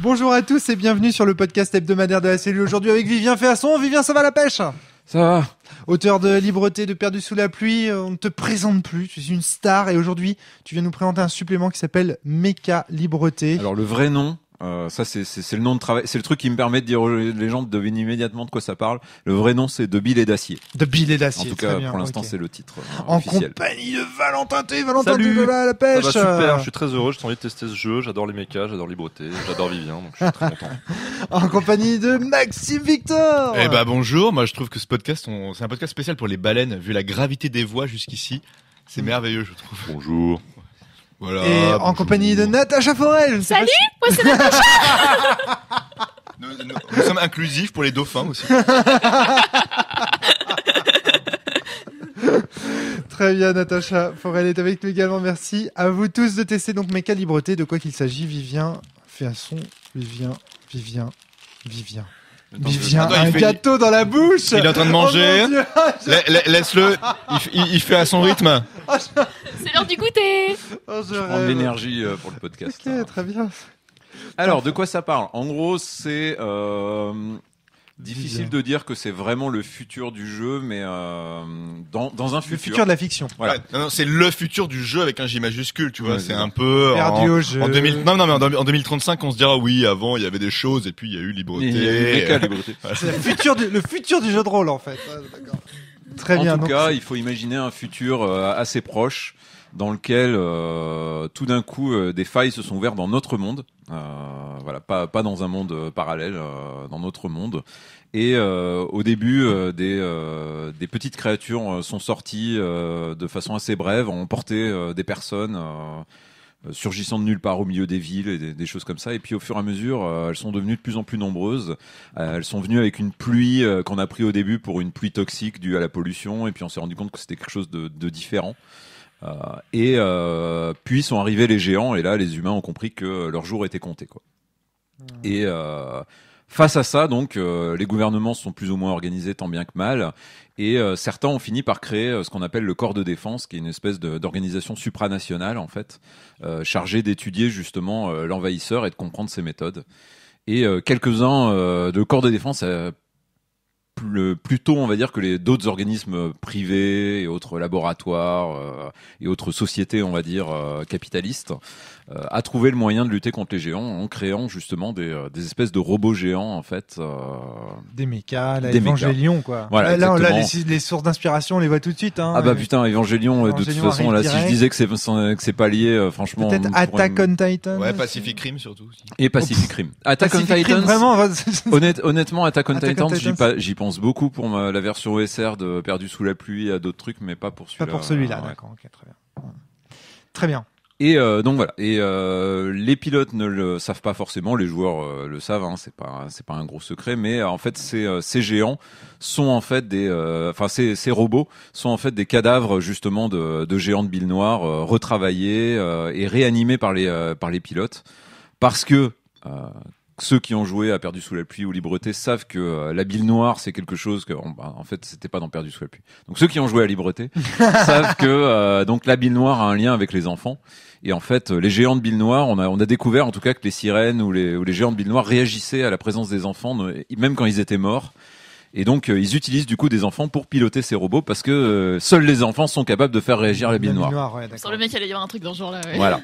Bonjour à tous et bienvenue sur le podcast hebdomadaire de la cellule. Aujourd'hui avec Vivien Féasson. Vivien, ça va la pêche? Ça va. Auteur de Libreté, de Perdu sous la pluie, on ne te présente plus, tu es une star et aujourd'hui tu viens nous présenter un supplément qui s'appelle Méca Libreté. Alors le vrai nom, ça c'est le nom de travail, c'est le truc qui me permet de dire aux gens de deviner immédiatement de quoi ça parle. Le vrai nom c'est De Billes et d'Acier. De Billes et d'Acier. En tout cas bien, pour l'instant okay. c'est le titre en officiel. Compagnie de Valentin T. Salut. De la pêche. Ça va super, je suis très heureux, j'ai envie de tester ce jeu, j'adore les mechas, j'adore Libreté, j'adore Vivien, donc je suis très content. En compagnie de Maxime Victor. Eh ben bonjour, moi je trouve que ce podcast, c'est un podcast spécial pour les baleines, vu la gravité des voix jusqu'ici, c'est merveilleux je trouve. Bonjour. Voilà. Et en bonjour. compagnie de Natacha Forel. Salut, moi c'est Natacha. Nous sommes inclusifs pour les dauphins aussi. Très bien, Natacha Forel est avec nous également. Merci à vous tous de tester donc Méca Libreté. De quoi qu'il s'agit, Vivien Féasson, Vivien. Attends, Un gâteau dans la bouche. Il est en train de manger. Oh mon Dieu. Laisse-le, il fait à son rythme. C'est l'heure du goûter. Oh, je Prendre rêve. l'énergie pour le podcast. Ok, très bien. Alors de quoi ça parle? En gros c'est difficile de dire que c'est vraiment le futur du jeu, mais dans un Le futur. futur de la fiction. Voilà. Ouais, non, c'est le futur du jeu avec un J majuscule, tu vois, Ouais, c'est c'est un peu Perdu au jeu. en 2000 non mais en 2035 on se dira oui, avant il y avait des choses et puis il y a eu Il y a eu Libreté. Méca Libreté. C'est le futur du jeu de rôle en fait. Ouais, d'accord. Très bien. En tout donc, cas, il faut imaginer un futur assez proche dans lequel tout d'un coup des failles se sont ouvertes dans notre monde. Voilà, pas dans un monde parallèle, dans notre monde. Et au début, des petites créatures sont sorties de façon assez brève, ont emporté des personnes surgissant de nulle part au milieu des villes et des choses comme ça. Et puis au fur et à mesure, elles sont devenues de plus en plus nombreuses. Elles sont venues avec une pluie qu'on a pris au début pour une pluie toxique due à la pollution. Et puis on s'est rendu compte que c'était quelque chose de différent. Puis sont arrivés les géants et là les humains ont compris que leur jour était compté, quoi. Et face à ça, donc les gouvernements sont plus ou moins organisés tant bien que mal et certains ont fini par créer ce qu'on appelle le corps de défense, qui est une espèce d'organisation supranationale en fait, chargée d'étudier justement l'envahisseur et de comprendre ses méthodes. Et quelques-uns de corps de défense plutôt, on va dire, que d'autres organismes privés et autres laboratoires et autres sociétés, on va dire, capitalistes, a trouvé le moyen de lutter contre les géants en créant justement des espèces de robots géants, en fait. des mécas, là, Des Evangelion quoi. Voilà, là, exactement. les sources d'inspiration, on les voit tout de suite. Hein, Ah bah putain, Evangelion, de toute Evangelion façon, là, arrive si je direct. disais que c'est pas lié, franchement... Peut-être on pourrait Attack on Titan. Ouais, Pacific Rim surtout aussi. Et Pacific Rim. Attack on Pacific Rim, Titan, vraiment. honnêtement, Attack on Attack on Titan, Titan, j'y pense beaucoup pour la version OSR de Perdu sous la pluie et à d'autres trucs, mais pas pour Pas celui-là. pour celui-là, Ouais. d'accord. Ok, très bien. Très bien. Et donc voilà. Et les pilotes ne le savent pas forcément, les joueurs le savent. Hein, c'est pas un gros secret, mais en fait, ces géants sont en fait ces robots sont en fait des cadavres justement de géants de billes noires retravaillés et réanimés par les pilotes, parce que ceux qui ont joué à Perdu sous la pluie ou Libreté savent que la bille noire c'est quelque chose que en fait c'était pas dans Perdu sous la pluie. Donc ceux qui ont joué à Libreté savent que donc la bille noire a un lien avec les enfants. Et en fait, les géants de billes noires, on a découvert en tout cas que les sirènes ou les géants de billes noires réagissaient à la présence des enfants, même quand ils étaient morts. Et donc, ils utilisent du coup des enfants pour piloter ces robots parce que seuls les enfants sont capables de faire réagir la bille noire. Ouais, d'accord. Sur le mec, il allait y avoir un truc dans ce genre-là. Ouais. Voilà.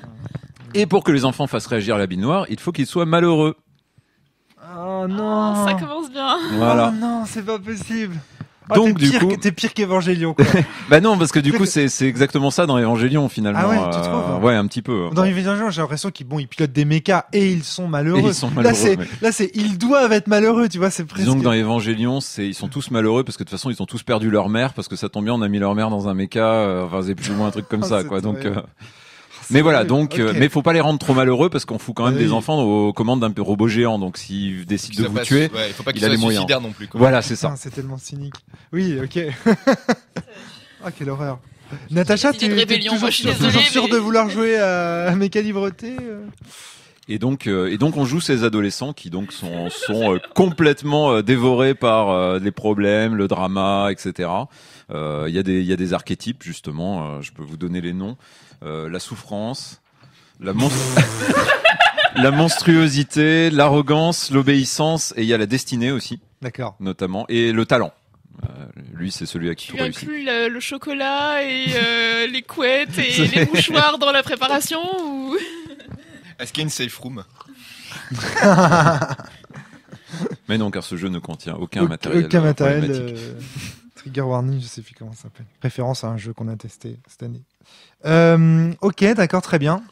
Et pour que les enfants fassent réagir la bille noire, il faut qu'ils soient malheureux. Oh Oh, non. ça commence bien. Voilà. Oh non, c'est pas possible. Oh, Donc, t'es du pire coup- t'es pire qu'Evangelion quoi. Bah non, parce que du coup, c'est exactement ça dans Evangelion finalement. Ah ouais, tu trouves ouais, un petit peu. Dans Evangelion, j'ai l'impression qu'ils pilotent des mechas et ils sont malheureux. Et ils sont malheureux, Là, ils doivent être malheureux, tu vois, c'est presque. Disons que dans Evangelion, ils sont tous malheureux parce que de toute façon, ils ont tous perdu leur mère parce que ça tombe bien, on a mis leur mère dans un méca. Enfin, c'est plus ou moins un truc comme ça, C'est quoi. Donc, terrible. mais voilà, horrible. donc, Ok. mais faut pas les rendre trop malheureux parce qu'on fout quand même Oui. des enfants aux commandes d'un robot géant. Donc, s'ils décident de vous tuer, Ouais, il faut pas qu'il il a soit les moyens. suicidaire non plus, quoi. voilà, c'est ça. Putain, c'est tellement cynique. Oui, ok. Ah, quelle horreur. Natacha, Des tu idées de es rébellion, toujours, moi, je suis désolée, toujours sûre mais- de vouloir jouer à Méca Libreté Et donc, on joue ces adolescents qui donc sont complètement dévorés par les problèmes, le drama, etc. Il y a des archétypes justement. Je peux vous donner les noms. La souffrance, la la monstruosité, l'arrogance, l'obéissance, et il y a la destinée aussi, D'accord. notamment, et le talent. Lui, c'est celui à qui Tu tout réussit. inclus le chocolat et les couettes et les mouchoirs dans la préparation ou... Est-ce qu'il y a une safe room? Mais non, car ce jeu ne contient aucun matériel. Aucun matériel. problématique. Trigger warning, je sais plus comment ça s'appelle. Référence à un jeu qu'on a testé cette année. Ok, d'accord, très bien.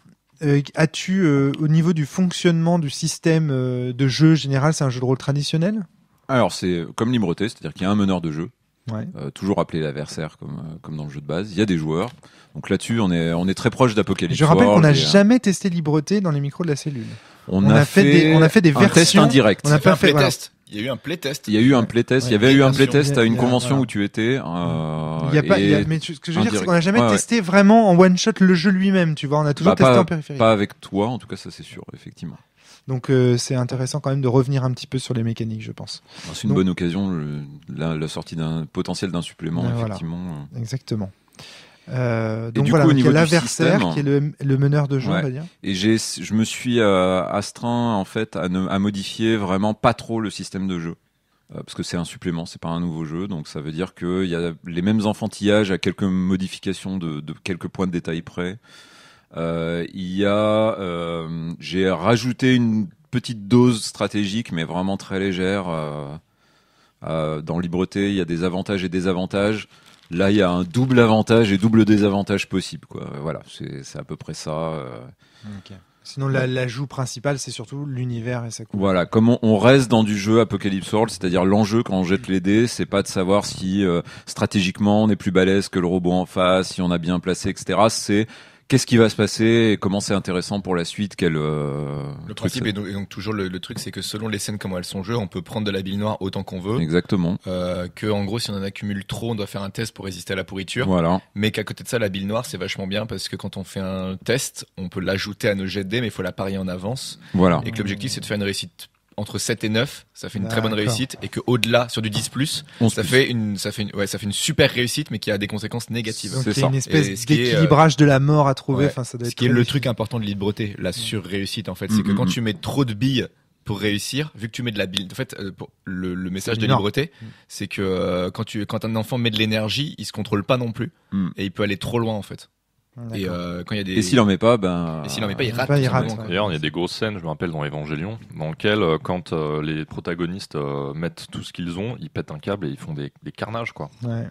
As-tu, au niveau du fonctionnement du système de jeu général, c'est un jeu de rôle traditionnel? Alors, c'est comme Libreté, c'est-à-dire qu'il y a un meneur de jeu, Ouais. toujours appelé l'adversaire comme dans le jeu de base. Il y a des joueurs. Donc là-dessus, on est très proche d'Apocalypse. Je rappelle qu'on n'a World, jamais testé Libreté dans les micros de la cellule. on a fait des un test versions. indirect. On a pas un fait, voilà. playtest. Il y a eu un playtest. Il y a eu un playtest. Ouais, Il y avait eu un bien sûr. playtest à Il une y a- convention voilà. où tu étais. Il y a pas, mais ce que je veux dire, c'est indirect. qu'on n'a jamais Ouais, ouais. testé vraiment en one shot le jeu lui-même, tu vois. On a toujours testé en périphérie. Pas avec toi, en tout cas, ça c'est sûr, effectivement. Donc c'est intéressant quand même de revenir un petit peu sur les mécaniques, je pense. C'est une Donc- bonne occasion, la sortie d'un potentiel d'un supplément, Ouais, voilà. effectivement. Exactement. Et Donc du voilà, coup, au donc il y niveau a du l'adversaire système- qui est le meneur de jeu, Ouais. on va dire. Et je me suis astreint en fait à modifier vraiment pas trop le système de jeu. Parce que c'est un supplément, c'est pas un nouveau jeu, donc ça veut dire qu'il y a les mêmes enfantillages à quelques modifications de quelques points de détail près. J'ai rajouté une petite dose stratégique, mais vraiment très légère. Dans Libreté, il y a des avantages et désavantages. Là, il y a un double avantage et double désavantage possible, quoi. Voilà, c'est à peu près ça. Sinon, l'ajout principal, c'est surtout l'univers et sa couleur. Voilà, comme on reste dans du jeu Apocalypse World, c'est-à-dire l'enjeu quand on jette les dés, c'est pas de savoir si stratégiquement on est plus balèze que le robot en face, si on a bien placé, etc. C'est qu'est-ce qui va se passer et comment c'est intéressant pour la suite. Le principe est donc toujours le truc, c'est que selon les scènes comment elles sont jouées, on peut prendre de la bile noire autant qu'on veut. Exactement. Que en gros, si on en accumule trop, on doit faire un test pour résister à la pourriture. Voilà. Mais qu'à côté de ça, la bile noire, c'est vachement bien parce que quand on fait un test, on peut l'ajouter à nos jets de dés, mais il faut la parier en avance. Voilà. Et que l'objectif, c'est de faire une réussite entre 7 et 9, ça fait une très bonne D'accord. réussite, et que au-delà, sur du 10+, ça fait une super réussite, mais qui a des conséquences négatives. Donc C'est il y a ça. une espèce Et ce qui est, d'équilibrage de la mort à trouver. ouais. Enfin, ça doit Ce être qui est très le difficile. truc important de Libreté, la sur-réussite, en fait, c'est que quand tu mets trop de billes pour réussir, vu que tu mets de la bille, en fait, le message de énorme. Libreté, c'est que quand un enfant met de l'énergie, il se contrôle pas non plus, et il peut aller trop loin, en fait. Et D'accord. quand il y a des Et s'il en met pas, il rate. il tout rate, simplement, ouais. quoi. D'ailleurs, il y a des grosses scènes, je me rappelle, dans Évangélion, dans lesquelles, quand les protagonistes mettent tout ce qu'ils ont, ils pètent un câble et ils font des carnages, quoi. Ouais.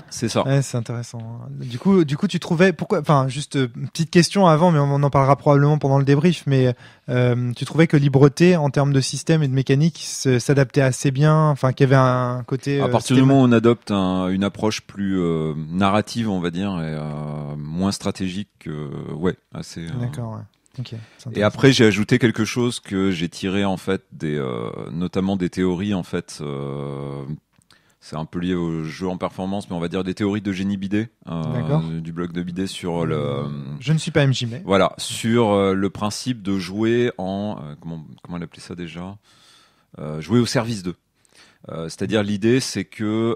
c'est ça. Ouais, c'est intéressant. Du coup, tu trouvais pourquoi enfin juste petite question avant, mais on en parlera probablement pendant le débrief. Mais tu trouvais que Libreté, en termes de système et de mécanique, s'adaptait assez bien. Enfin, qu'il y avait un côté. À partir du moment où on adopte une approche plus narrative, on va dire, et moins stratégique, ouais, assez. D'accord. Ouais. Ok. C'est Et intéressant. après, j'ai ajouté quelque chose que j'ai tiré en fait notamment des théories en fait. C'est un peu lié au jeu en performance, mais on va dire des théories de Génie Bidet, D'accord. du blog de Bidet sur Je ne suis pas MJ, mais. voilà, sur le principe de jouer en comment elle appelait ça déjà, jouer au service d'eux. C'est-à-dire l'idée, c'est que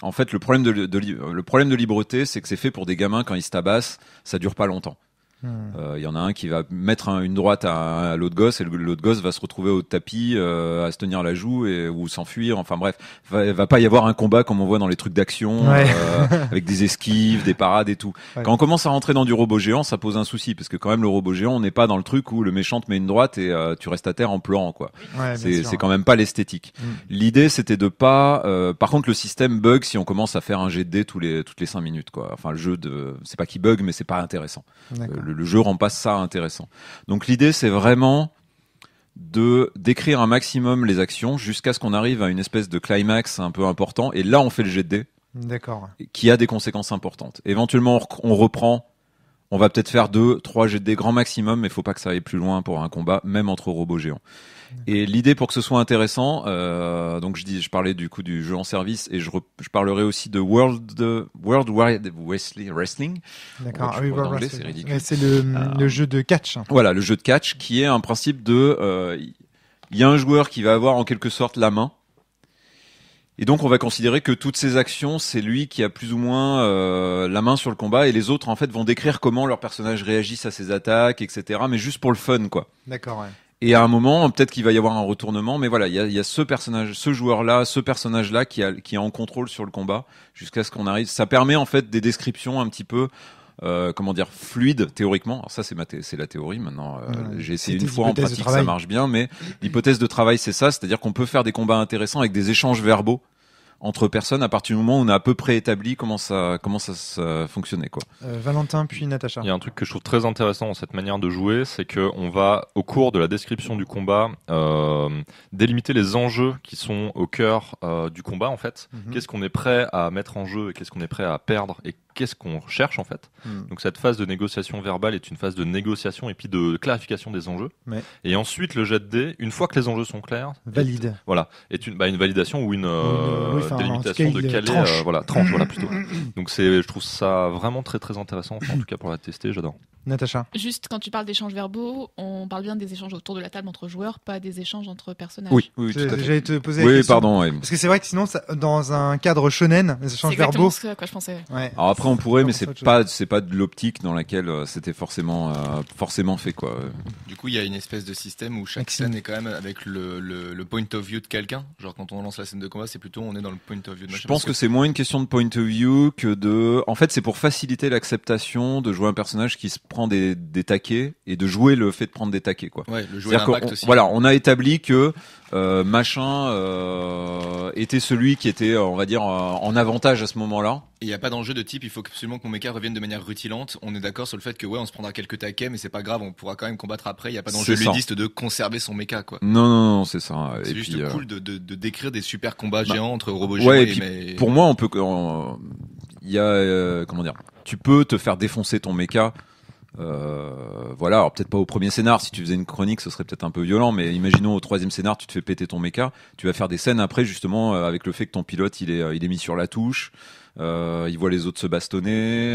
en fait le problème le problème de Libreté, c'est que c'est fait pour des gamins quand ils se tabassent, ça dure pas longtemps. Il y en a un qui va mettre une droite à l'autre gosse et l'autre gosse va se retrouver au tapis à se tenir la joue ou s'enfuir. Enfin bref, va pas y avoir un combat comme on voit dans les trucs d'action Ouais. avec des esquives, des parades et tout. Ouais. Quand on commence à rentrer dans du robot géant, ça pose un souci parce que quand même le robot géant, on n'est pas dans le truc où le méchant te met une droite et tu restes à terre en pleurant quoi. Ouais, bien sûr. C'est quand même pas l'esthétique. L'idée c'était de pas. Par contre le système bug si on commence à faire un jet de dés toutes les 5 minutes quoi. Enfin le jeu c'est pas qu'il bug mais c'est pas intéressant. D'accord. Le jeu rend pas ça intéressant. Donc l'idée c'est vraiment de décrire un maximum les actions jusqu'à ce qu'on arrive à une espèce de climax un peu important et là on fait le jet de dés D'accord. qui a des conséquences importantes. Éventuellement on reprend, on va peut-être faire 2-3 jets de dés grand maximum mais faut pas que ça aille plus loin pour un combat même entre robots géants. Et l'idée pour que ce soit intéressant, donc je parlais du coup du jeu en service et je parlerai aussi de World Wide Wrestling. D'accord. Ouais, Ah tu oui, vois, World l'anglais, Wrestling. c'est ridicule. Ouais, c'est le jeu de catch. Voilà, le jeu de catch qui est un principe de, il y a un joueur qui va avoir en quelque sorte la main Et donc on va considérer que toutes ces actions, c'est lui qui a plus ou moins la main sur le combat, et les autres en fait vont décrire comment leurs personnages réagissent à ces attaques, etc. Mais juste pour le fun, quoi. D'accord, ouais. Et à un moment, peut-être qu'il va y avoir un retournement, mais voilà, il y a ce personnage, ce joueur-là, ce personnage-là qui est en contrôle sur le combat jusqu'à ce qu'on arrive. Ça permet en fait des descriptions un petit peu, comment dire, fluides théoriquement. Alors ça, c'est la théorie. Maintenant, j'ai essayé C'était une fois en l'hypothèse de pratique, ça travail. marche bien, mais l'hypothèse de travail, c'est ça, c'est-à-dire qu'on peut faire des combats intéressants avec des échanges verbaux entre personnes à partir du moment où on a à peu près établi comment ça fonctionnait, quoi. Valentin puis Natacha. Il y a un truc que je trouve très intéressant dans cette manière de jouer, c'est que on va, au cours de la description du combat, délimiter les enjeux qui sont au cœur du combat, en fait. Mhm. Qu'est-ce qu'on est prêt à mettre en jeu et qu'est-ce qu'on est prêt à perdre et qu'est-ce qu'on cherche, en fait. Mhm. Donc cette phase de négociation verbale est une phase de négociation et puis de clarification des enjeux. Ouais. Et ensuite, le jet de dés, une fois que les enjeux sont clairs, Valide. voilà, est une validation ou une oui, enfin, délimitation en tout cas, de il caler, tranche. tranche, voilà, plutôt. Donc je trouve ça vraiment très très intéressant, enfin, en tout cas pour la tester, j'adore. Natacha. Juste quand tu parles d'échanges verbaux, on parle bien des échanges autour de la table entre joueurs, pas des échanges entre personnages. Oui, tout à fait. J'allais te poser la Oui, question. pardon. Ouais. Parce que c'est vrai que sinon, dans un cadre shonen, les C'est échanges exactement verbaux. ce à quoi je pensais. Ouais. Alors après on pourrait, mais C'est c'est pas de l'optique dans laquelle c'était forcément fait, quoi. Du coup, il y a une espèce de système où chaque Maxime. scène est quand même avec le point of view de quelqu'un. Genre quand on lance la scène de combat, c'est plutôt on est dans le point of view de machin. Je pense que c'est moins une question de point of view que en fait, c'est pour faciliter l'acceptation de jouer un personnage qui se prend des taquets et de jouer le fait de prendre des taquets, quoi. Ouais, le jouer C'est-à-dire d'impact qu'on- aussi. voilà, on a établi que machin était celui qui était, on va dire, en avantage à ce moment-là. Et il n'y a pas d'enjeu de type, il faut absolument que mon mecha revienne de manière rutilante. On est d'accord sur le fait que ouais, on se prendra quelques taquets, mais c'est pas grave, on pourra quand même combattre après. Il n'y a pas d'enjeu C'est ça. ludiste de conserver son mecha, quoi. Non, c'est ça. C'est Et juste puis, cool de décrire des super combats bah, géants entre robots géants ouais, et et puis mais... pour moi, on peut, il y a, comment dire, tu peux te faire défoncer ton mecha. Voilà, alors peut-être pas au premier scénar, si tu faisais une chronique ce serait peut-être un peu violent, mais imaginons au troisième scénar tu te fais péter ton mecha, tu vas faire des scènes après justement avec le fait que ton pilote il est mis sur la touche, il voit les autres se bastonner,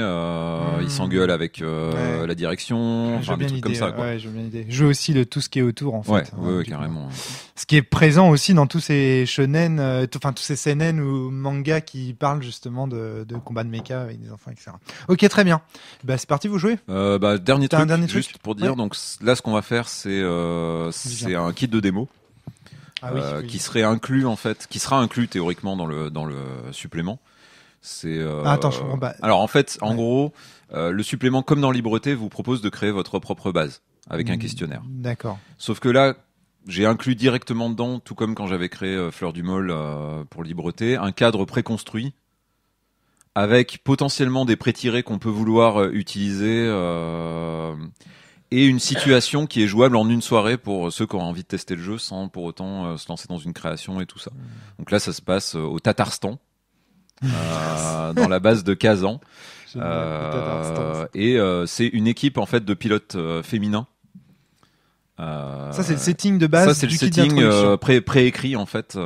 il s'engueule avec Ouais. la direction, J'ai enfin des bien trucs comme l'idée, ça, quoi. ouais, j'ai bien l'idée. Jouer aussi tout ce qui est autour, en fait. Ouais, hein, ouais, du coup. carrément. Ce qui est présent aussi dans tous ces shonen, enfin tous ces seinen ou mangas qui parlent justement de combats de mecha avec des enfants, etc. Ok, très bien. Bah c'est parti, vous jouez. Dernier T'as un truc, dernier truc juste pour dire, Ouais. donc là ce qu'on va faire c'est un kit de démo. Ah oui, oui. Qui serait inclus en fait, qui sera inclus théoriquement dans le supplément. C'est Ah, attends, je comprends pas. alors en fait, en Ouais. gros, le supplément comme dans Libreté vous propose de créer votre propre base avec un Mm, questionnaire. D'accord. Sauf que là, j'ai inclus directement dedans, tout comme quand j'avais créé Fleur du Môle pour Libreté, un cadre préconstruit avec potentiellement des pré-tirés qu'on peut vouloir utiliser et une situation qui est jouable en une soirée pour ceux qui ont envie de tester le jeu sans pour autant se lancer dans une création et tout ça. Donc là, ça se passe au Tatarstan, dans la base de Kazan. Et c'est une équipe en fait de pilotes féminins. Ça c'est le setting de base. Ça c'est le du kit setting d'introduction. préécrit en fait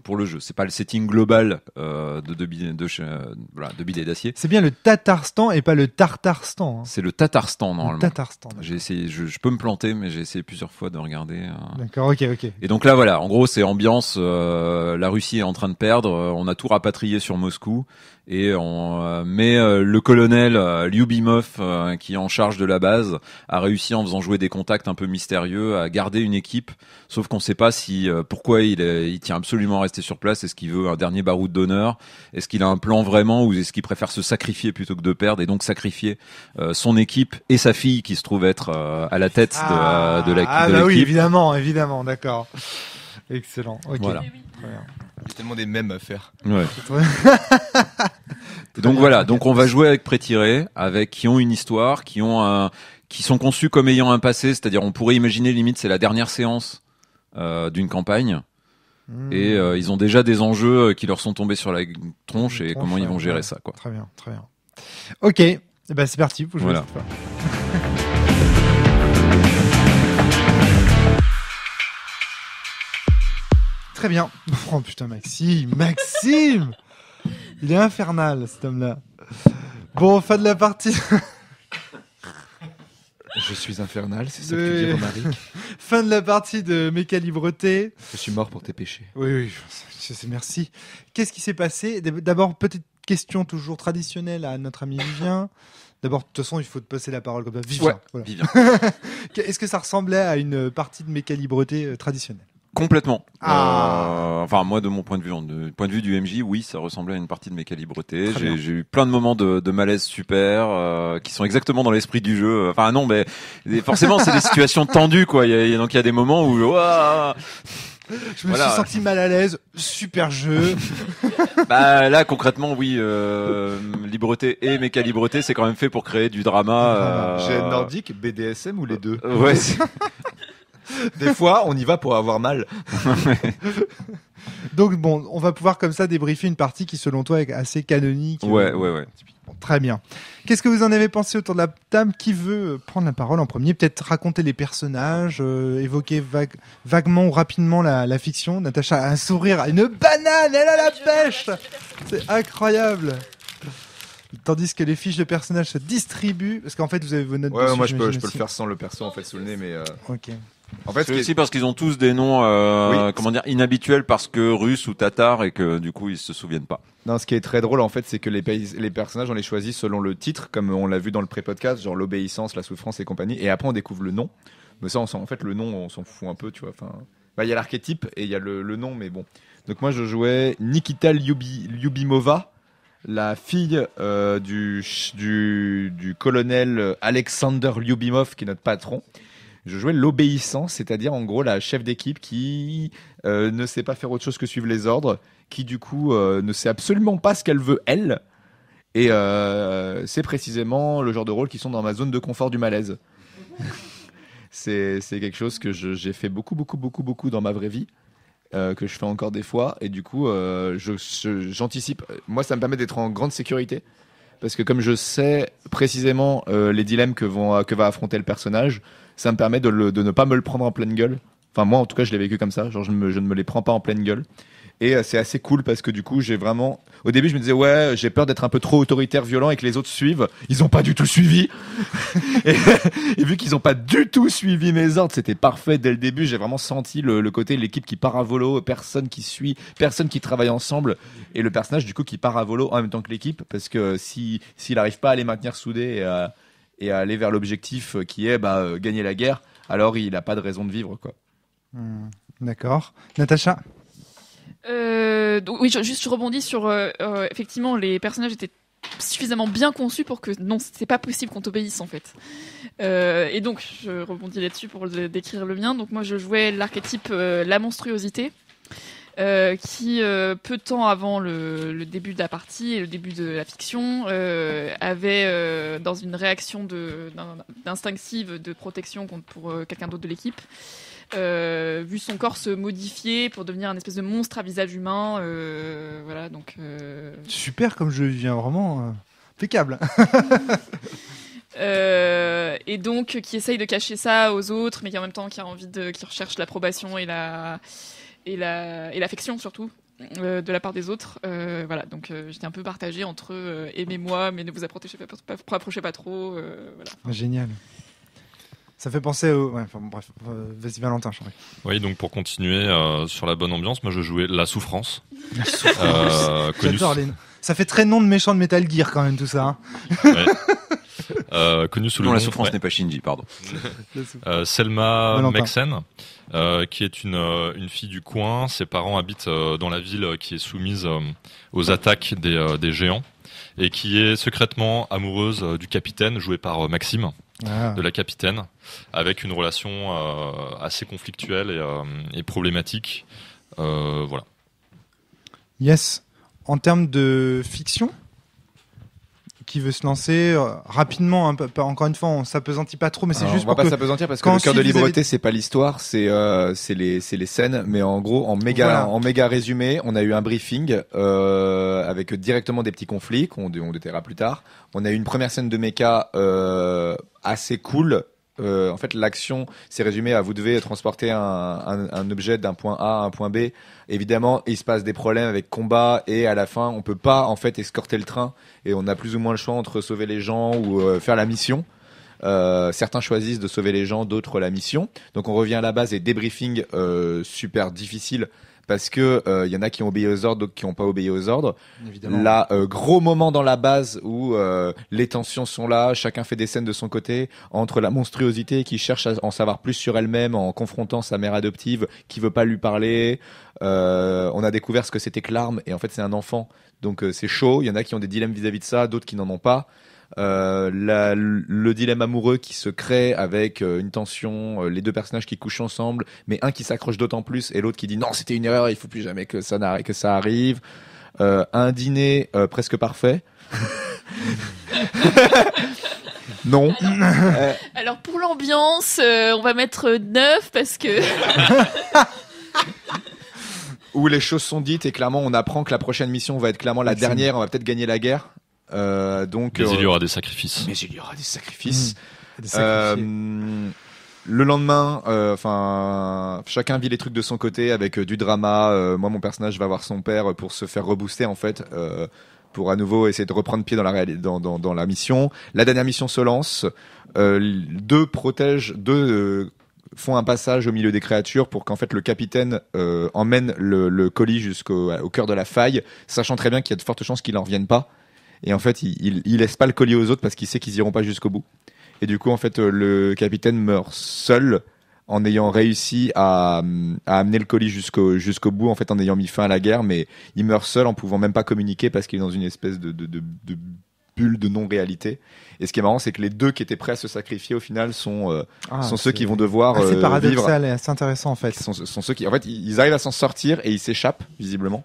pour le jeu. C'est pas le setting global de Billet d'acier. C'est bien le Tatarstan et pas le Tartarstan. Hein. C'est le Tatarstan Le normalement. Tatarstan. J'ai essayé, je peux me planter, mais j'ai essayé plusieurs fois de regarder. D'accord, ok. Et donc là, voilà, en gros, c'est ambiance. La Russie est en train de perdre. On a tout rapatrié sur Moscou et on met le colonel Lyubimov, qui est en charge de la base, a réussi en faisant jouer des contacts un peu mystérieux à garder une équipe. Sauf qu'on ne sait pas si pourquoi il tient absolument à rester sur place. Est-ce qu'il veut un dernier baroud d'honneur? Est-ce qu'il a un plan vraiment ou est-ce qu'il préfère se sacrifier plutôt que de perdre et donc sacrifier son équipe et sa fille qui se trouve être à la tête de l'équipe. Oui, évidemment, d'accord. Excellent. Ok. Voilà. Très bien. Il y a tellement des mèmes à faire. Ouais. Très Donc bien, voilà, ok. donc on va jouer avec pré-tirés, avec qui ont une histoire, qui sont conçus comme ayant un passé, c'est-à-dire on pourrait imaginer limite c'est la dernière séance d'une campagne et ils ont déjà des enjeux qui leur sont tombés sur la tronche et comment ils vont gérer ça, quoi. Très bien, très bien. Ok, eh ben, c'est parti, vous jouez Voilà. cette fois. Très bien. Oh putain, Maxime il est infernal cet homme-là. Bon, fin de la partie. Je suis infernal, c'est ça que tu dis, Romaric. Fin de la partie de Méca Libreté. Je suis mort pour tes péchés. Oui, Merci. Qu'est-ce qui s'est passé? D'abord, petite question toujours traditionnelle à notre ami Vivien. D'abord, de toute façon, il faut te passer la parole comme ça. Vivien. Ouais, Voilà. Vivien. Est-ce que ça ressemblait à une partie de mécalibreté traditionnelle? Complètement. Ah. Enfin, moi, de mon point de vue, du point de vue du MJ, oui, ça ressemblait à une partie de mes calibretés. Très bien. J'ai eu plein de moments de malaise super, qui sont exactement dans l'esprit du jeu. Enfin, non, mais forcément, c'est des situations tendues, quoi. Donc, il y a des moments où, ouah, Je me suis senti mal à l'aise. Super jeu. bah là, concrètement, oui, libreté et mécalibreté, c'est quand même fait pour créer du drama. J'ai nordique, BDSM ou les deux? Ouais. Des fois, on y va pour avoir mal. Donc bon, on va pouvoir comme ça débriefer une partie qui, selon toi, est assez canonique. Ouais. Bon, très bien. Qu'est-ce que vous en avez pensé autour de la table? Qui veut prendre la parole en premier? Peut-être raconter les personnages, évoquer vaguement ou rapidement la fiction. Natacha a un sourire, une banane, elle a la pêche. C'est incroyable. Tandis que les fiches de personnages se distribuent, parce qu'en fait vous avez vos notes. Ouais, dessus, moi je peux j'imagine le aussi. faire sans le perso en fait sous le nez, mais Ok. en fait, C'est aussi parce qu'ils ont tous des noms, comment dire, inhabituels parce que russes ou tatars et que du coup ils se souviennent pas. non, ce qui est très drôle en fait, c'est que les personnages on les choisit selon le titre, comme on l'a vu dans le pré-podcast, genre l'obéissance, la souffrance et compagnie, et après on découvre le nom. Mais ça, en fait, le nom, on s'en fout un peu, tu vois. Enfin, bah, il y a l'archétype et il y a le nom, mais bon. Donc moi, je jouais Nikita Lyubimova, la fille du colonel Alexander Lyubimov, qui est notre patron. Je jouais l'obéissance, c'est-à-dire en gros la chef d'équipe qui ne sait pas faire autre chose que suivre les ordres, qui du coup ne sait absolument pas ce qu'elle veut elle. Et c'est précisément le genre de rôle qui sont dans ma zone de confort du malaise. C'est quelque chose que j'ai fait beaucoup dans ma vraie vie. Que je fais encore des fois, et du coup j'anticipe. Moi, ça me permet d'être en grande sécurité parce que comme je sais précisément les dilemmes que va affronter le personnage, ça me permet de ne pas me le prendre en pleine gueule. Enfin, moi en tout cas je l'ai vécu comme ça, genre je ne me les prends pas en pleine gueule. Et c'est assez cool parce que du coup j'ai vraiment, au début je me disais ouais, j'ai peur d'être un peu trop autoritaire, violent et que les autres suivent. Ils ont pas du tout suivi. et vu qu'ils ont pas du tout suivi mes ordres, c'était parfait dès le début. J'ai vraiment senti le côté l'équipe qui part à volo, personne qui suit, personne qui travaille ensemble, et le personnage du coup qui part à volo en même temps que l'équipe, parce que s'il arrive pas à les maintenir soudés et à aller vers l'objectif qui est gagner la guerre, alors il a pas de raison de vivre, quoi. D'accord. Natacha? Donc, oui, je rebondis sur effectivement les personnages étaient suffisamment bien conçus pour que non, c'est pas possible qu'on t'obéisse en fait. Et donc je rebondis là-dessus pour décrire le mien. Donc moi je jouais l'archétype la monstruosité. Qui peu de temps avant le début de la partie et le début de la fiction avait dans une réaction d'instinctive de protection pour quelqu'un d'autre de l'équipe vu son corps se modifier pour devenir un espèce de monstre à visage humain, voilà donc. Super comme jeu, vient vraiment impeccable. Et donc qui essaye de cacher ça aux autres, mais qui en même temps qui recherche l'approbation et l'affection surtout de la part des autres. Voilà, donc j'étais un peu partagée entre aimez-moi, mais ne vous approchez pas trop. Voilà. Génial. Ça fait penser au... Ouais, enfin, bref, vas-y Valentin, je t'en prie. Oui, donc pour continuer sur la bonne ambiance, moi je jouais La Souffrance. J'adore les noms. Ça fait très nom de méchant de Metal Gear quand même tout ça. Connu sous le Non, nom. la souffrance n'est pas Shinji, pardon. Selma Valentin. Mexen, qui est une fille du coin. Ses parents habitent dans la ville qui est soumise aux attaques des géants et qui est secrètement amoureuse du capitaine, joué par Maxime, de la capitaine, avec une relation assez conflictuelle et problématique. Voilà. Yes. En termes de fiction, qui veut se lancer rapidement, hein, encore une fois, on s'apesantit pas trop, mais c'est juste on va pour pas que... s'apesantir parce que quand le cœur de ensuite vous libreté avez- c'est pas l'histoire, c'est les scènes, mais en gros en Voilà. méga résumé, on a eu un briefing avec directement des petits conflits qu'on détaillera plus tard. On a eu une première scène de méca assez cool. En fait, l'action s'est résumée à vous devez transporter un objet d'un point A à un point B. Évidemment, il se passe des problèmes avec combat et à la fin, on peut pas en fait escorter le train et on a plus ou moins le choix entre sauver les gens ou faire la mission. Certains choisissent de sauver les gens, d'autres la mission. Donc on revient à la base et débriefing super difficile parce que y en a qui ont obéi aux ordres, d'autres qui n'ont pas obéi aux ordres. Évidemment. Là, gros moment dans la base où les tensions sont là, chacun fait des scènes de son côté, entre la monstruosité qui cherche à en savoir plus sur elle-même en confrontant sa mère adoptive qui veut pas lui parler. On a découvert ce que c'était que l'arme, et en fait c'est un enfant, donc c'est chaud. Il y en a qui ont des dilemmes vis-à-vis de ça, d'autres qui n'en ont pas. Le dilemme amoureux qui se crée avec une tension, les deux personnages qui couchent ensemble, mais un qui s'accroche d'autant plus et l'autre qui dit non, c'était une erreur, il faut plus jamais que ça arrive. Un dîner presque parfait. Non. Alors pour l'ambiance, on va mettre 9 parce que Où les choses sont dites et clairement on apprend que la prochaine mission va être clairement la dernière, on va peut-être gagner la guerre. Donc, Mais il y aura des sacrifices. Mais il y aura des sacrifices. Des sacrifiés. Le lendemain, chacun vit les trucs de son côté avec du drama. Moi, mon personnage va voir son père pour se faire rebooster en fait, pour à nouveau essayer de reprendre pied dans la mission. La dernière mission se lance. Deux font un passage au milieu des créatures pour qu'en fait le capitaine emmène le colis au cœur de la faille, sachant très bien qu'il y a de fortes chances qu'il en revienne pas. Et en fait, il laisse pas le colis aux autres parce qu'il sait qu'ils iront pas jusqu'au bout. Et du coup, en fait, le capitaine meurt seul en ayant réussi à amener le colis jusqu'au bout, en fait, en ayant mis fin à la guerre. Mais il meurt seul en pouvant même pas communiquer parce qu'il est dans une espèce de bulle de non-réalité. Et ce qui est marrant, c'est que les deux qui étaient prêts à se sacrifier au final sont ceux qui vont devoir c'est vivre. paradoxal et assez intéressant en fait. Sont ceux qui, en fait, ils arrivent à s'en sortir et ils s'échappent visiblement.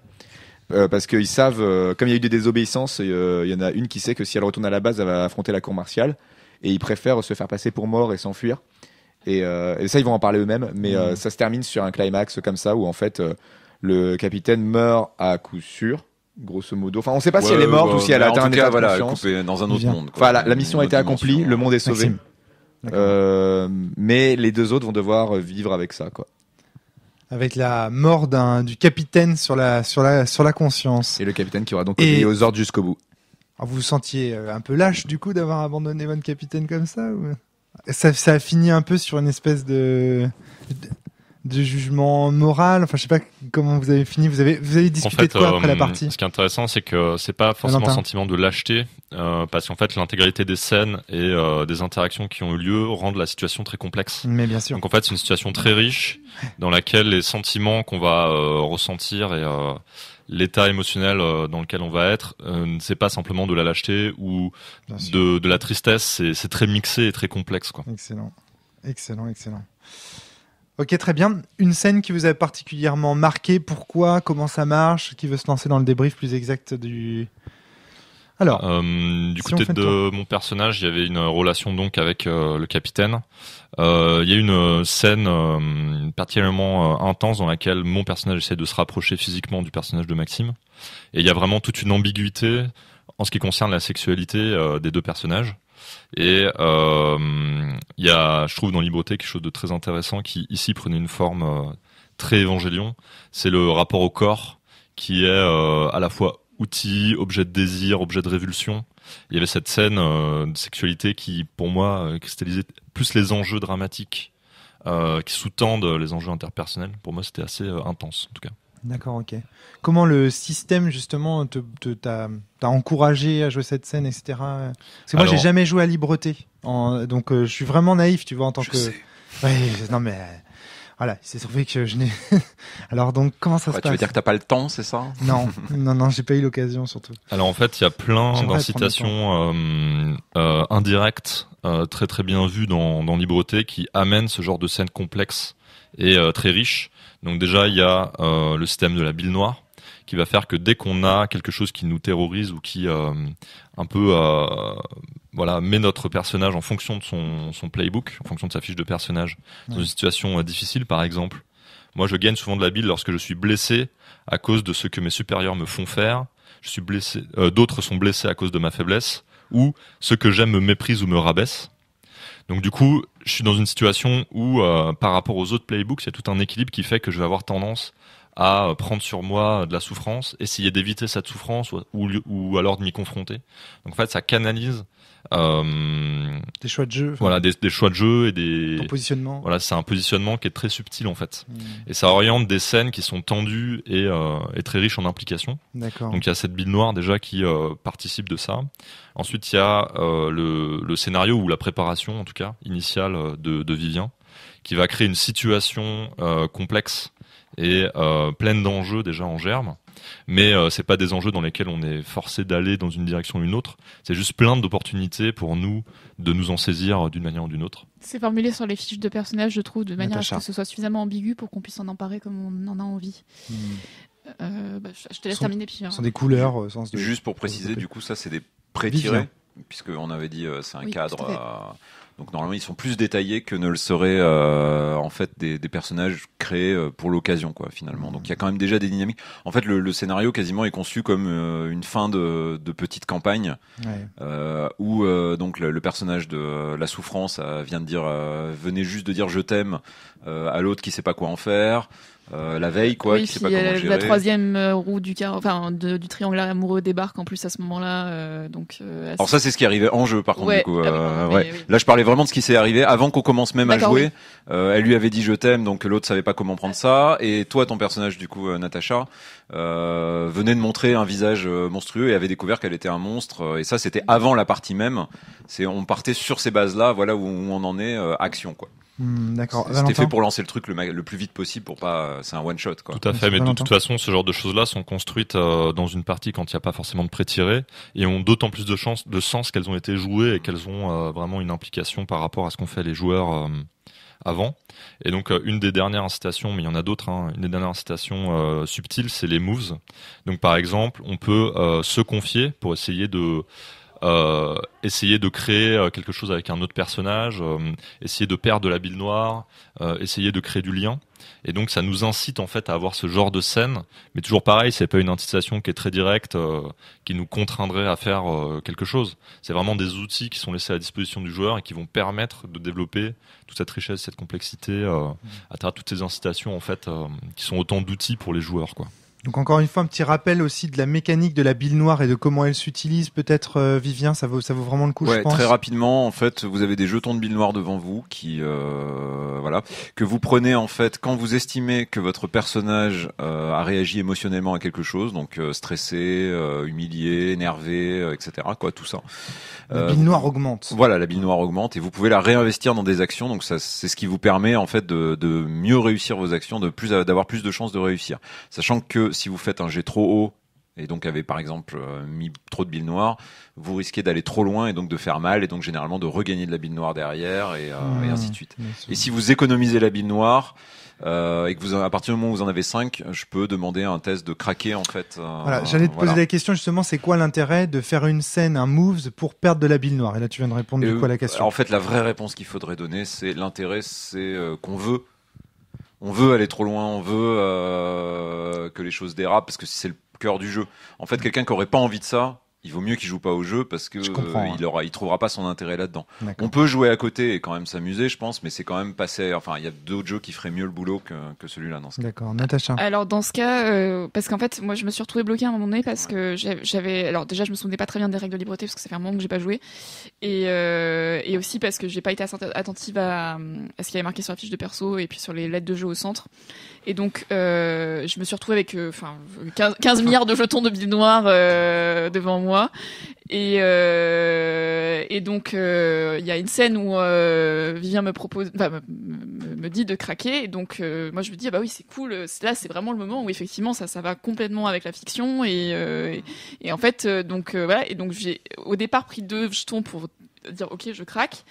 Parce qu'ils savent, comme il y a eu des désobéissances, il y en a une qui sait que si elle retourne à la base, elle va affronter la cour martiale, et ils préfèrent se faire passer pour mort et s'enfuir. Et ça, ils vont en parler eux-mêmes, mais ça se termine sur un climax comme ça, où en fait, le capitaine meurt à coup sûr, grosso modo. Enfin, on sait pas si elle est morte ou si elle a atteint un état de conscience. Coupée dans un autre monde. Quoi. Enfin, la mission a été accomplie, le monde est sauvé. Mais les deux autres vont devoir vivre avec ça, quoi. Avec la mort du capitaine sur la conscience. Et le capitaine qui aura donc obéi aux ordres jusqu'au bout. Alors vous vous sentiez un peu lâche du coup d'avoir abandonné votre capitaine comme ça ou... ça a fini un peu sur une espèce de jugement moral. Enfin, je sais pas comment vous avez fini. Vous avez discuté en fait, de quoi après la partie? Ce qui est intéressant, c'est que c'est pas forcément un sentiment de lâcheté, parce qu'en fait, l'intégralité des scènes et des interactions qui ont eu lieu rendent la situation très complexe. Mais bien sûr. Donc en fait, c'est une situation très riche dans laquelle les sentiments qu'on va ressentir et l'état émotionnel dans lequel on va être, c'est pas simplement de la lâcheté ou de la tristesse. C'est très mixé et très complexe, quoi. Excellent. Ok, très bien. Une scène qui vous a particulièrement marqué, pourquoi, comment ça marche, qui veut se lancer dans le débrief plus exact du... Alors, du côté de mon personnage, il y avait une relation donc avec le capitaine. Il y a une scène particulièrement intense dans laquelle mon personnage essaie de se rapprocher physiquement du personnage de Maxime. Et il y a vraiment toute une ambiguïté en ce qui concerne la sexualité des deux personnages. Et il y a, je trouve, dans Libreté quelque chose de très intéressant qui ici prenait une forme très évangélion. C'est le rapport au corps qui est à la fois outil, objet de désir, objet de révulsion. Il y avait cette scène de sexualité qui, pour moi, cristallisait plus les enjeux dramatiques qui sous-tendent les enjeux interpersonnels. Pour moi, c'était assez intense, en tout cas. D'accord, ok. Comment le système, justement, t'a encouragé à jouer cette scène, etc. Parce que moi, j'ai jamais joué à Libreté. Donc, je suis vraiment naïf, tu vois, en tant que... sais. Ouais, non, mais... Voilà, il s'est trouvé que je n'ai... Alors, donc, comment ça se passe? Tu veux dire que t'as pas le temps, c'est ça? Non, j'ai pas eu l'occasion, surtout. Alors, en fait, il y a plein d'incitations indirectes, très très bien vues dans Libreté, qui amènent ce genre de scène complexe et très riche. Donc déjà, il y a le système de la bile noire, qui va faire que dès qu'on a quelque chose qui nous terrorise ou qui un peu met notre personnage en fonction de son playbook, en fonction de sa fiche de personnage, dans une situation difficile par exemple. Moi, je gagne souvent de la bile lorsque je suis blessé à cause de ce que mes supérieurs me font faire. Je suis blessé, d'autres sont blessés à cause de ma faiblesse, ou ceux que j'aime me méprisent ou me rabaissent. Donc du coup, je suis dans une situation où par rapport aux autres playbooks, il y a tout un équilibre qui fait que je vais avoir tendance à prendre sur moi de la souffrance, essayer d'éviter cette souffrance ou alors de m'y confronter. Donc en fait, ça canalise Des choix de jeu. voilà des choix de jeu et Ton positionnement. voilà, c'est un positionnement qui est très subtil en fait. Et ça oriente des scènes qui sont tendues et très riches en implications. D'accord. Donc il y a cette bille noire déjà qui participe de ça. Ensuite il y a le scénario ou la préparation en tout cas initiale de Vivien qui va créer une situation complexe et pleine d'enjeux déjà en germe. Mais c'est pas des enjeux dans lesquels on est forcé d'aller dans une direction ou une autre. C'est juste plein d'opportunités pour nous de nous en saisir d'une manière ou d'une autre. C'est formulé sur les fiches de personnages, je trouve, de manière Natacha. à ce que ce soit suffisamment ambigu pour qu'on puisse en emparer comme on en a envie. Je te laisse Sont- terminer, puis. Ce sont des couleurs au sens de. Juste pour préciser, du coup, ça c'est des pré-tirés, Vivien. puisqu'on avait dit c'est un Oui, cadre. tout à fait. Donc normalement, ils sont plus détaillés que ne le seraient en fait des personnages créés pour l'occasion, quoi, finalement. Donc il y a quand même déjà des dynamiques. En fait, le scénario quasiment est conçu comme une fin de petite campagne Ouais. où donc le personnage de la souffrance vient de dire venez juste de dire je t'aime à l'autre qui sait pas quoi en faire. La veille, quoi, Oui, qui sait puis pas comment gérer. la troisième roue du du triangle amoureux débarque en plus à ce moment-là. Alors ça, c'est ce qui arrivait en jeu, par contre, Ouais, du coup. ah oui, pardon, Ouais. oui. Là, je parlais vraiment de ce qui s'est arrivé avant qu'on commence même à D'accord, jouer. Elle lui avait dit je t'aime, donc l'autre savait pas comment prendre ça. Et toi, ton personnage, du coup, Natacha, venait de montrer un visage monstrueux et avait découvert qu'elle était un monstre. Et ça, c'était avant la partie même. On partait sur ces bases-là, voilà où on en est, action, quoi. D'accord. C'était fait pour lancer le truc le plus vite possible pour pas. C'est un one shot, quoi. Tout à fait, mais de Valentin. toute façon, ce genre de choses-là sont construites dans une partie quand il n'y a pas forcément de pré-tiré et ont d'autant plus de sens qu'elles ont été jouées et qu'elles ont vraiment une implication par rapport à ce qu'ont fait les joueurs avant. Et donc, une des dernières incitations, mais il y en a d'autres, hein, une des dernières incitations subtiles, c'est les moves. Donc, par exemple, on peut se confier pour essayer de créer quelque chose avec un autre personnage, essayer de perdre de la bille noire, essayer de créer du lien. Et donc ça nous incite en fait à avoir ce genre de scène, mais toujours pareil, c'est pas une incitation qui est très directe, qui nous contraindrait à faire quelque chose. C'est vraiment des outils qui sont laissés à la disposition du joueur et qui vont permettre de développer toute cette richesse, cette complexité à travers toutes ces incitations en fait, qui sont autant d'outils pour les joueurs, quoi. Donc encore une fois, un petit rappel aussi de la mécanique de la bille noire et de comment elle s'utilise. Peut-être, Vivien, ça vaut vraiment le coup, je Ouais, pense. très rapidement, en fait, vous avez des jetons de bille noire devant vous qui, voilà, que vous prenez en fait quand vous estimez que votre personnage a réagi émotionnellement à quelque chose, donc stressé, humilié, énervé, etc. Quoi, tout ça. La bille noire augmente. Voilà, la bille noire augmente et vous pouvez la réinvestir dans des actions. Donc ça, c'est ce qui vous permet en fait de mieux réussir vos actions, d'avoir plus de chances de réussir. Sachant que si vous faites un jet trop haut et donc avez par exemple mis trop de bille noire, vous risquez d'aller trop loin et donc de faire mal et donc généralement de regagner de la bille noire derrière et ainsi de suite. Et si vous économisez la bille noire et que à partir du moment où vous en avez 5, je peux demander un test de craquer en fait. Voilà, j'allais te poser la question justement, c'est quoi l'intérêt de faire une scène, un moves pour perdre de la bille noire? Et là, tu viens de répondre du coup à la question. En fait, la vraie réponse qu'il faudrait donner, c'est l'intérêt, c'est qu'on veut. On veut aller trop loin, on veut que les choses dérapent parce que c'est le cœur du jeu. En fait, quelqu'un qui aurait pas envie de ça, il vaut mieux qu'il joue pas au jeu parce que Je comprends, il trouvera pas son intérêt là-dedans. D'accord. On peut jouer à côté et quand même s'amuser, je pense, mais c'est quand même passé. Enfin, il y a d'autres jeux qui feraient mieux le boulot que celui-là dans ce cas. D'accord, Natacha. Alors dans ce cas, parce qu'en fait, moi je me suis retrouvée bloquée à un moment donné parce que j'avais, alors déjà je me souvenais pas très bien des règles de libreté parce que ça fait un moment que j'ai pas joué, et aussi parce que j'ai pas été assez attentive à ce qu'il y avait marqué sur la fiche de perso et puis sur les lettres de jeu au centre. Et donc, je me suis retrouvée avec 15 milliards de jetons de billes noires devant moi. Et donc, il y a une scène où Vivien me dit de craquer. Et donc, moi, je me dis, ah bah oui, c'est cool. Là, c'est vraiment le moment où effectivement, ça va complètement avec la fiction. Et en fait, voilà. Et donc, j'ai au départ pris 2 jetons pour dire ok, je craque.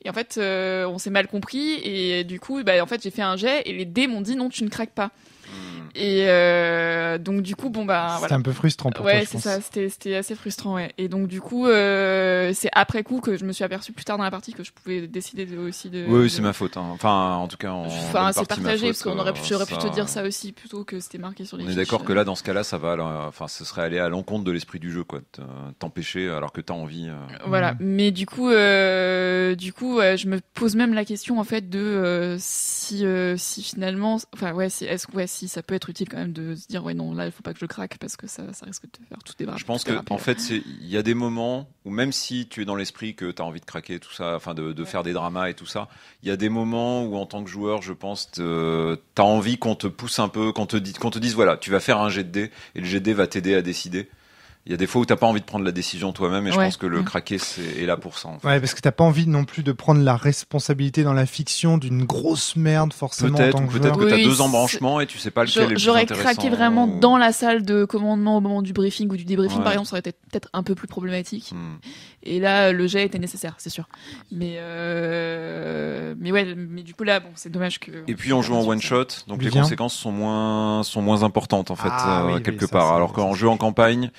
Et en fait, on s'est mal compris et du coup, en fait, j'ai fait un jet et les dés m'ont dit non, tu ne craques pas. Et donc du coup, C'était voilà. un peu frustrant pour toi, Ouais, je c'est pense. ça. C'était assez frustrant. Ouais. Et donc du coup, c'est après coup que je me suis aperçu plus tard dans la partie que je pouvais décider aussi de. Oui, c'est ma faute. Hein. Enfin, en tout cas, Enfin, c'est partagé parce qu'on j'aurais pu te dire ça aussi plutôt que c'était marqué sur les On est fiches. d'accord que là, dans ce cas-là, ça va. Enfin, ce serait aller à l'encontre de l'esprit du jeu, quoi. T'empêcher alors que t'as envie. Voilà, mais du coup, je me pose même la question en fait de si finalement, enfin ouais, si ça peut être être utile quand même de se dire ouais non là il faut pas que je craque parce que ça risque de faire tout déraper. Je pense que en fait il y a des moments où même si tu es dans l'esprit que tu as envie de craquer tout ça, enfin de faire des dramas et tout ça, il y a des moments où en tant que joueur, je pense t'as envie qu'on te pousse un peu, qu'on te dise voilà, tu vas faire un jet de dés et le jet de dés va t'aider à décider. Il y a des fois où t'as pas envie de prendre la décision toi-même et je pense que le craquer est là pour ça. En fait. Ouais, parce que t'as pas envie non plus de prendre la responsabilité dans la fiction d'une grosse merde forcément. Peut-être en tant que que joueur. t'as deux embranchements et tu sais pas lequel est le plus J'aurais intéressant. craqué vraiment dans la salle de commandement au moment du briefing ou du débriefing par exemple, ça aurait été peut-être un peu plus problématique. Et là, le jet était nécessaire, c'est sûr. Mais du coup là, bon, c'est dommage que. Et puis on joue en one shot, donc les conséquences sont moins importantes en fait quelque part. Alors qu'en jeu en campagne.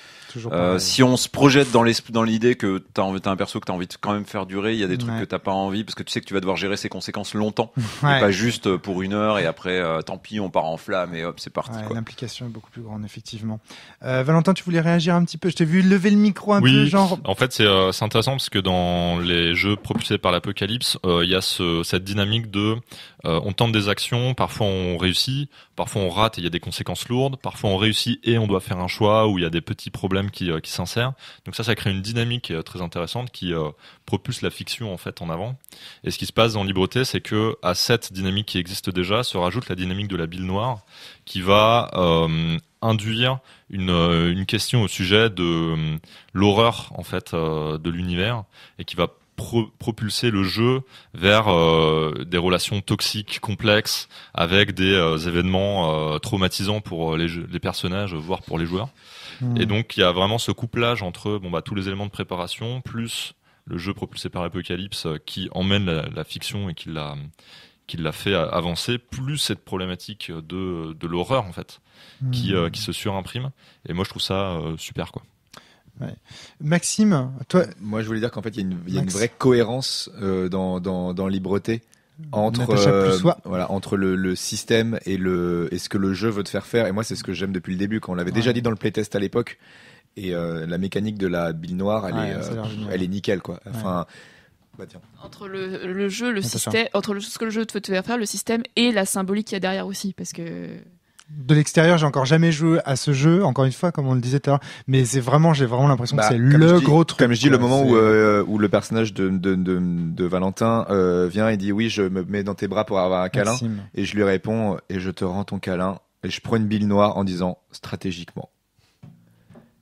Si on se projette dans l'idée que t'as un perso que t'as envie de quand même faire durer, il y a des trucs que t'as pas envie parce que tu sais que tu vas devoir gérer ses conséquences longtemps et pas juste pour 1 heure et après tant pis on part en flamme et hop c'est parti. L'implication est beaucoup plus grande effectivement. Valentin, tu voulais réagir un petit peu? Je t'ai vu lever le micro un peu genre. En fait c'est intéressant parce que dans les jeux propulsés par l'apocalypse, il y a cette dynamique de on tente des actions, parfois on réussit, parfois on rate et il y a des conséquences lourdes, parfois on réussit et on doit faire un choix où il y a des petits problèmes qui s'insèrent. Donc ça crée une dynamique très intéressante qui propulse la fiction en fait en avant. Et ce qui se passe dans Libreté, c'est que à cette dynamique qui existe déjà se rajoute la dynamique de la bile noire qui va induire une question au sujet de l'horreur en fait de l'univers et qui va propulser le jeu vers des relations toxiques, complexes, avec des événements traumatisants pour les personnages, voire pour les joueurs. Et donc il y a vraiment ce couplage entre tous les éléments de préparation plus le jeu propulsé par l'Apocalypse qui emmène la fiction et qui l'a fait avancer, plus cette problématique de l'horreur en fait qui se surimprime. Et moi je trouve ça super quoi. Ouais. Maxime, toi. Moi, je voulais dire qu'en fait, il y a une vraie cohérence dans Libreté entre le système et ce que le jeu veut te faire faire. Et moi, c'est ce que j'aime depuis le début, quand on l'avait déjà dit dans le playtest à l'époque. Et la mécanique de la bille noire, elle est nickel, quoi. Enfin. Bah, tiens. Entre le jeu, le système, entre ce que le jeu veut te faire, le système et la symbolique qu'il y a derrière aussi, parce que. De l'extérieur, j'ai encore jamais joué à ce jeu, encore une fois, comme on le disait tout à l'heure, mais j'ai vraiment l'impression que c'est gros truc. Comme je dis, le moment où le personnage de Valentin vient et dit oui, je me mets dans tes bras pour avoir un câlin, Maxime. Et je lui réponds et je te rends ton câlin, et je prends une bille noire en disant stratégiquement.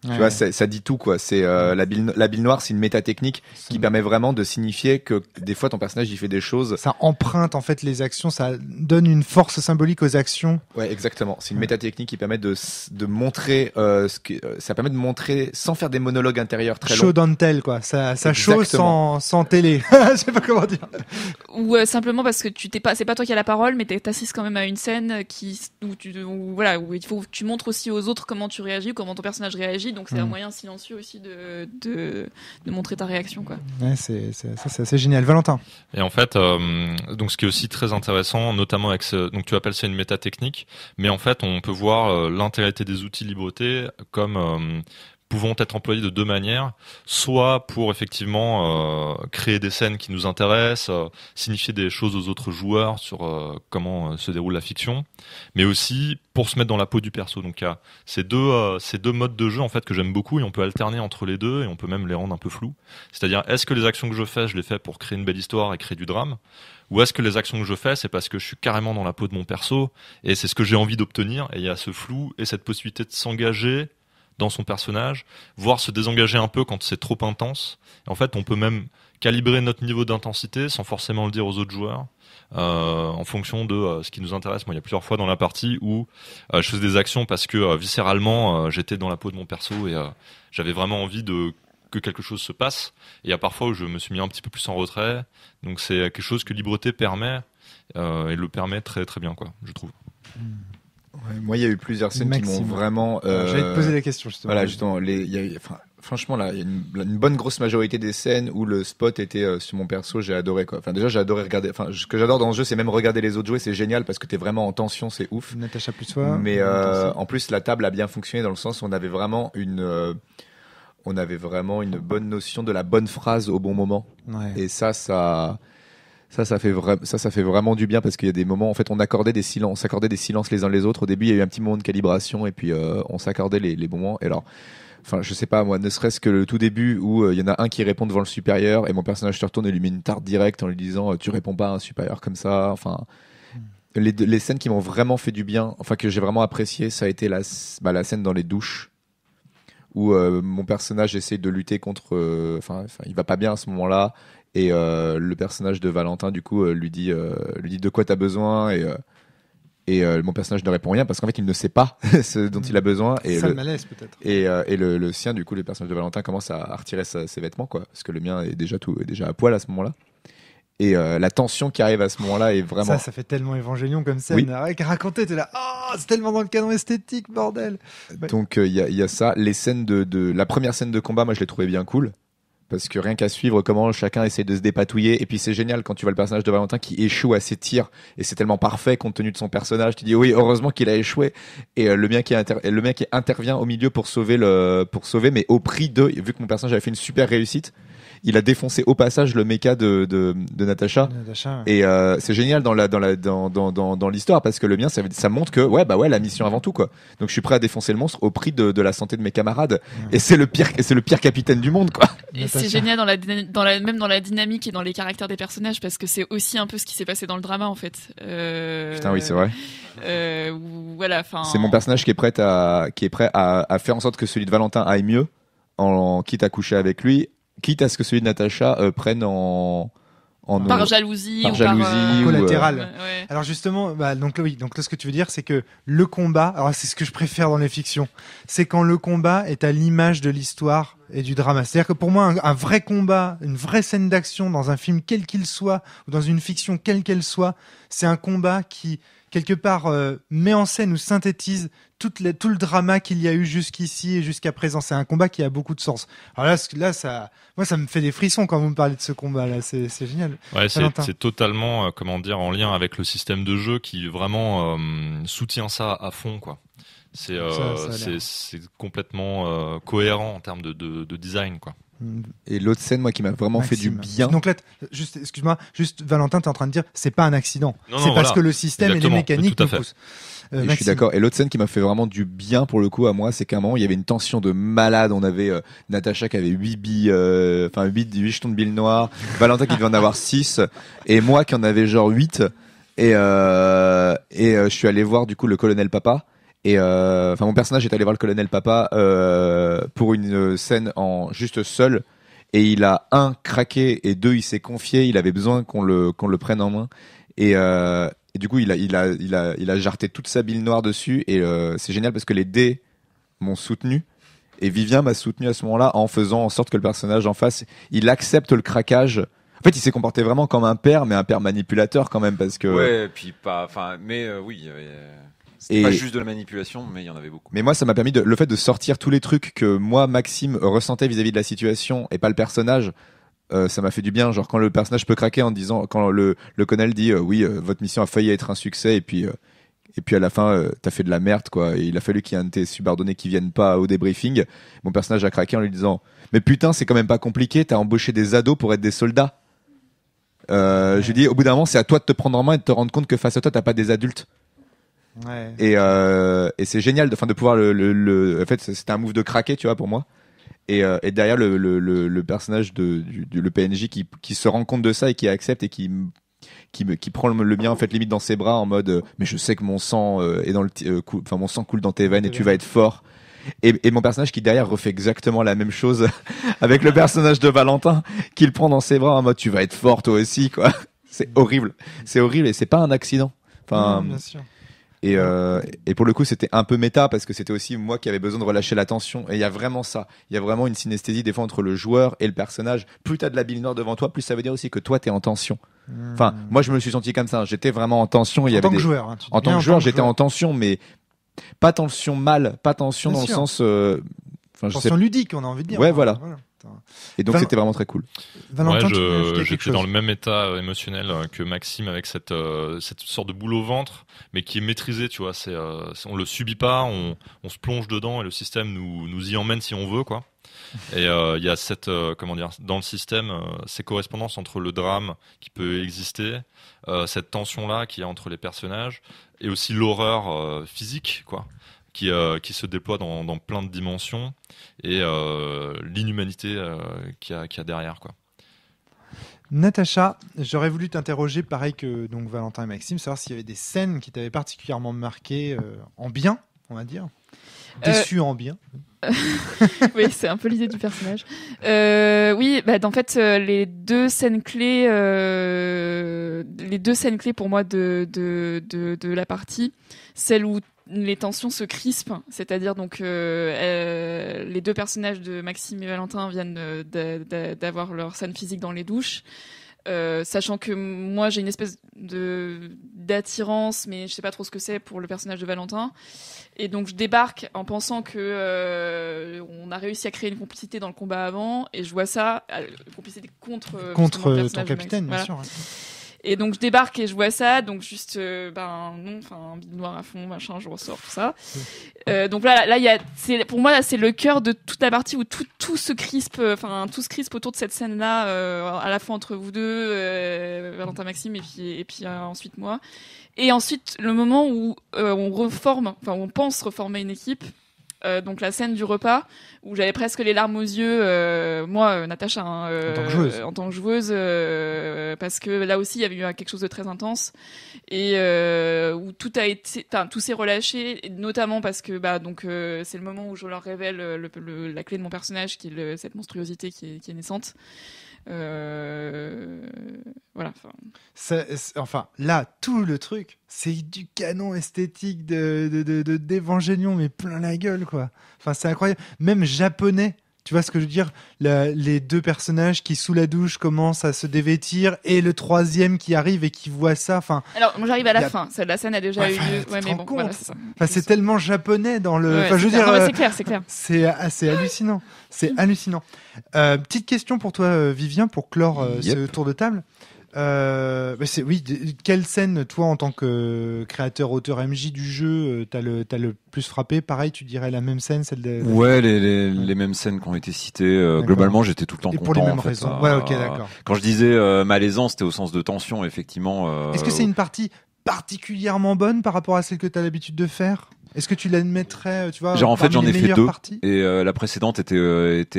Tu vois, ça dit tout, quoi. C'est la bille noire, c'est une métatechnique qui permet vraiment de signifier que des fois ton personnage il fait des choses. Ça emprunte en fait les actions, ça donne une force symbolique aux actions. Ouais, exactement. C'est une métatechnique qui permet de montrer ça permet de montrer sans faire des monologues intérieurs très longs. Show don't tell, quoi. Ça show sans télé. Je sais pas comment dire. Ou simplement parce que c'est pas toi qui as la parole, mais t'assistes quand même à une scène où il faut que tu montres aussi aux autres comment tu réagis, comment ton personnage réagit. Donc c'est un moyen silencieux aussi de montrer ta réaction, quoi. Ouais, c'est assez génial. Valentin. Et en fait, donc ce qui est aussi très intéressant, notamment avec donc tu appelles ça une métatechnique, mais en fait on peut voir l'intégralité des outils Libreté comme pouvant être employés de deux manières, soit pour effectivement créer des scènes qui nous intéressent, signifier des choses aux autres joueurs sur comment se déroule la fiction, mais aussi pour se mettre dans la peau du perso. Donc il y a ces deux modes de jeu en fait que j'aime beaucoup et on peut alterner entre les deux et on peut même les rendre un peu flous. C'est-à-dire est-ce que les actions que je les fais pour créer une belle histoire et créer du drame, ou est-ce que les actions que je fais c'est parce que je suis carrément dans la peau de mon perso et c'est ce que j'ai envie d'obtenir, et il y a ce flou et cette possibilité de s'engager dans son personnage, voire se désengager un peu quand c'est trop intense. En fait, on peut même calibrer notre niveau d'intensité sans forcément le dire aux autres joueurs, en fonction de ce qui nous intéresse. Moi, il y a plusieurs fois dans la partie où je faisais des actions parce que viscéralement, j'étais dans la peau de mon perso et j'avais vraiment envie que quelque chose se passe. Et il y a parfois où je me suis mis un petit peu plus en retrait. Donc c'est quelque chose que Libreté permet et le permet très très bien, quoi, je trouve. Ouais, moi, il y a eu plusieurs scènes qui m'ont vraiment. J'allais te poser la question justement. Voilà, justement, franchement, là, il y a une bonne grosse majorité des scènes où le spot était sur mon perso. J'ai adoré, quoi. Enfin, déjà, j'ai adoré regarder. Enfin, ce que j'adore dans ce jeu, c'est même regarder les autres jouer. C'est génial parce que t'es vraiment en tension, c'est ouf. Natacha plus toi. Mais en plus, la table a bien fonctionné dans le sens où on avait vraiment une bonne notion de la bonne phrase au bon moment. Ouais. Et ça Ça fait vraiment du bien parce qu'il y a des moments, en fait, on s'accordait des silences les uns les autres. Au début, il y a eu un petit moment de calibration et puis on s'accordait les bons moments. Et alors, enfin, je sais pas, moi, ne serait-ce que le tout début où il y en a un qui répond devant le supérieur et mon personnage se retourne et lui met une tarte directe en lui disant tu réponds pas à un supérieur comme ça. Enfin, les scènes qui m'ont vraiment fait du bien, enfin que j'ai vraiment apprécié, ça a été la scène dans les douches où mon personnage essaie de lutter contre, enfin, il va pas bien à ce moment-là. Et le personnage de Valentin, du coup, lui dit de quoi t'as besoin et mon personnage ne répond rien parce qu'en fait, il ne sait pas ce dont il a besoin. Et ça le malaise peut-être. Et le sien, du coup, le personnage de Valentin commence à retirer ses vêtements, quoi, parce que le mien est déjà à poil à ce moment-là. Et la tension qui arrive à ce moment-là est vraiment. Ça fait tellement évangélion comme scène. Oui. Raconter, t'es là, oh, c'est tellement dans le canon esthétique, bordel. Ouais. Donc il y a ça. Les scènes de la première scène de combat, moi, je l'ai trouvé bien cool. Parce que rien qu'à suivre comment chacun essaie de se dépatouiller. Et puis c'est génial quand tu vois le personnage de Valentin qui échoue à ses tirs. Et c'est tellement parfait compte tenu de son personnage. Tu dis oui, heureusement qu'il a échoué. Et le mien qui intervient au milieu pour sauver, mais au prix de, vu que mon personnage avait fait une super réussite, il a défoncé au passage le mecha de Natacha. Et c'est génial dans l'histoire parce que le mien, ça montre que la mission avant tout, quoi. Donc je suis prêt à défoncer le monstre au prix de la santé de mes camarades. Et c'est le pire capitaine du monde, quoi. Et c'est génial même dans la dynamique et dans les caractères des personnages parce que c'est aussi un peu ce qui s'est passé dans le drama, en fait. Putain, oui, c'est vrai. Voilà, c'est mon personnage qui est prêt à faire en sorte que celui de Valentin aille mieux, quitte à coucher avec lui, quitte à ce que celui de Natacha prenne par jalousie ou collatéral. Ouais. Alors justement, donc là, ce que tu veux dire, c'est que le combat, alors c'est ce que je préfère dans les fictions, c'est quand le combat est à l'image de l'histoire et du drama. C'est-à-dire que pour moi, un vrai combat, une vraie scène d'action dans un film quel qu'il soit ou dans une fiction quelle qu'elle soit, c'est un combat qui quelque part met en scène ou synthétise tout le drama qu'il y a eu jusqu'ici et jusqu'à présent. C'est un combat qui a beaucoup de sens. Alors là, moi, ça me fait des frissons quand vous me parlez de ce combat-là. C'est génial. Ouais, c'est totalement, en lien avec le système de jeu qui vraiment soutient ça à fond, quoi. C'est complètement cohérent en termes de design, quoi. Et l'autre scène, moi, qui m'a vraiment fait du bien. Donc là, excuse-moi, Valentin, t'es en train de dire, c'est pas un accident. Non, c'est parce que le système et les mécaniques nous poussent. Je suis d'accord. Et l'autre scène qui m'a fait vraiment du bien pour le coup à moi, c'est qu'à un moment il y avait une tension de malade. On avait Natacha qui avait 8 jetons de billes noires, Valentin qui devait en avoir 6 et moi qui en avais genre 8 et je suis allé voir du coup le colonel Papa. Et mon personnage est allé voir le colonel Papa pour une scène en juste seul. Et il a craqué et 2 il s'est confié. Il avait besoin qu'on le prenne en main. Et du coup il a jarté toute sa bile noire dessus. Et c'est génial parce que les dés m'ont soutenu. Et Vivien m'a soutenu à ce moment-là en faisant en sorte que le personnage en face, il accepte le craquage. En fait, il s'est comporté vraiment comme un père, mais un père manipulateur quand même parce que. Ouais, puis oui. C'était pas juste de la manipulation, mais il y en avait beaucoup. Mais moi, ça m'a permis le fait de sortir tous les trucs que moi, Maxime, ressentait vis-à-vis de la situation et pas le personnage. Ça m'a fait du bien. Genre quand le personnage peut craquer en disant, quand le colonel dit oui, votre mission a failli être un succès et puis à la fin t'as fait de la merde, quoi. Et il a fallu qu'il y ait un de tes subordonnés qui vienne pas au débriefing. Mon personnage a craqué en lui disant mais putain, c'est quand même pas compliqué. T'as embauché des ados pour être des soldats. Je lui dis au bout d'un moment, c'est à toi de te prendre en main et de te rendre compte que face à toi, t'as pas des adultes. Ouais. Et c'est génial de pouvoir en fait c'était un move de craquer, tu vois, pour moi. Et derrière le personnage le PNJ qui se rend compte de ça et qui accepte et qui prend le mien en fait limite dans ses bras en mode mais je sais que mon sang est dans mon sang coule dans tes veines et tu vas être fort. Et mon personnage qui derrière refait exactement la même chose avec le personnage de Valentin qui le prend dans ses bras en mode tu vas être fort toi aussi, quoi. C'est horrible et c'est pas un accident. Enfin, bien sûr. Et pour le coup, c'était un peu méta parce que c'était aussi moi qui avais besoin de relâcher la tension. Et il y a vraiment ça. Il y a vraiment une synesthésie des fois entre le joueur et le personnage. Plus t'as de la bile noire devant toi, plus ça veut dire aussi que toi t'es en tension. Enfin, moi je me suis senti comme ça. J'étais vraiment en tension. En tant que joueur, hein, en tant que joueur, j'étais en tension, mais pas tension mal, pas tension dans le sens. tension ludique, on a envie de dire. Ouais, voilà. Et donc, c'était vraiment très cool. Valentin, Ouais, tu voulais ajouter quelque j'étais chose dans le même état émotionnel que Maxime avec cette sorte de boule au ventre, mais qui est maîtrisée, tu vois. On le subit pas, on se plonge dedans et le système nous y emmène si on veut, quoi. Et il y a cette dans le système ces correspondances entre le drame qui peut exister, cette tension là qui est entre les personnages, et aussi l'horreur physique, quoi, qui se déploie dans plein de dimensions, et l'inhumanité qu'il y a derrière, quoi. Natacha, j'aurais voulu t'interroger, pareil que donc Valentin et Maxime, savoir s'il y avait des scènes qui t'avaient particulièrement marqué en bien, on va dire. Déçu en bien. Oui, c'est un peu l'idée du personnage. Oui, en fait, les deux scènes clés pour moi de la partie, celle où les tensions se crispent, c'est-à-dire donc les deux personnages de Maxime et Valentin viennent d'avoir leur scène physique dans les douches. Sachant que moi j'ai une espèce d'attirance, mais je sais pas trop ce que c'est pour le personnage de Valentin, et donc je débarque en pensant que on a réussi à créer une complicité dans le combat avant, et je vois ça, une complicité contre ton capitaine, bien sûr. Ouais. Et donc je débarque et je vois ça, donc juste un bide noir à fond, machin, je ressors tout ça. Donc là il y a, pour moi là, c'est le cœur de toute la partie où tout se crispe, tout se crispe autour de cette scène là, à la fois entre vous deux, Valentin, Maxime, et puis ensuite moi. Et ensuite le moment où on pense reformer une équipe. Donc la scène du repas où j'avais presque les larmes aux yeux, moi Natacha, en tant que joueuse, parce que là aussi il y avait eu quelque chose de très intense, et où tout s'est relâché, et notamment parce que c'est le moment où je leur révèle la clé de mon personnage, qui est cette monstruosité qui est naissante. Voilà. Là, tout le truc, c'est du canon esthétique d'Evangélion, mais plein la gueule, quoi. Enfin, c'est incroyable. Même japonais, tu vois ce que je veux dire? Les deux personnages qui, sous la douche, commencent à se dévêtir, et le troisième qui arrive et qui voit ça. Enfin. Alors, moi, j'arrive à la fin. La scène a déjà eu lieu. Ouais, mais bon, voilà, c'est ça. Enfin, c'est tellement japonais dans le. Ouais, je veux dire. C'est clair, c'est clair. C'est hallucinant. C'est hallucinant. Petite question pour toi, Vivien, pour clore ce tour de table. Quelle scène, toi, en tant que créateur, auteur MJ du jeu, t'as le plus frappé? Pareil, tu dirais la même scène, celle de... Ouais, les mêmes scènes qui ont été citées. Globalement, j'étais tout le temps content. Pour les mêmes en fait, raisons. Ouais, ok, d'accord. Quand je disais malaisant, c'était au sens de tension, effectivement. Est-ce que c'est une partie particulièrement bonne par rapport à celle que t'as l'habitude de faire? Est-ce que tu l'admettrais, tu vois? Genre, en fait, j'en ai fait deux, parties, et la précédente était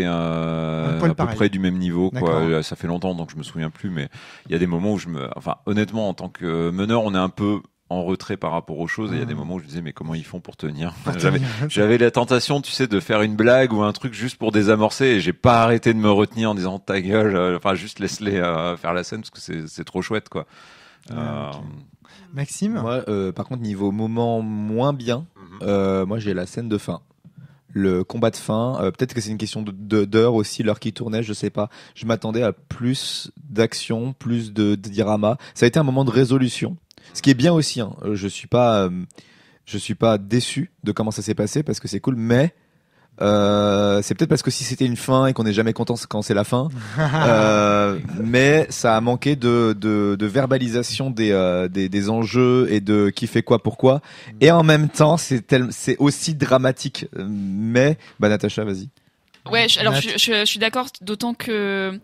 à peu près du même niveau, quoi. Ça fait longtemps, donc je me souviens plus, mais il y a des moments où honnêtement, en tant que meneur, on est un peu en retrait par rapport aux choses, et il y a des moments où je disais, mais comment ils font pour tenir? J'avais la tentation, tu sais, de faire une blague ou un truc juste pour désamorcer, et j'ai pas arrêté de me retenir en disant ta gueule, juste laisse-les faire la scène, parce que c'est trop chouette, quoi. Maxime? Moi, par contre, niveau moment moins bien, moi j'ai la scène de fin. Le combat de fin, peut-être que c'est une question d'heure aussi, l'heure qui tournait, je sais pas. Je m'attendais à plus d'action, plus de diorama. Ça a été un moment de résolution. Ce qui est bien aussi, hein. Je suis pas déçu de comment ça s'est passé, parce que c'est cool, mais c'est peut-être parce que si c'était une fin et qu'on n'est jamais content quand c'est la fin, mais ça a manqué de verbalisation des enjeux et de qui fait quoi pourquoi, et en même temps c'est aussi dramatique, mais Natacha, vas-y. Ouais, je suis d'accord, d'autant que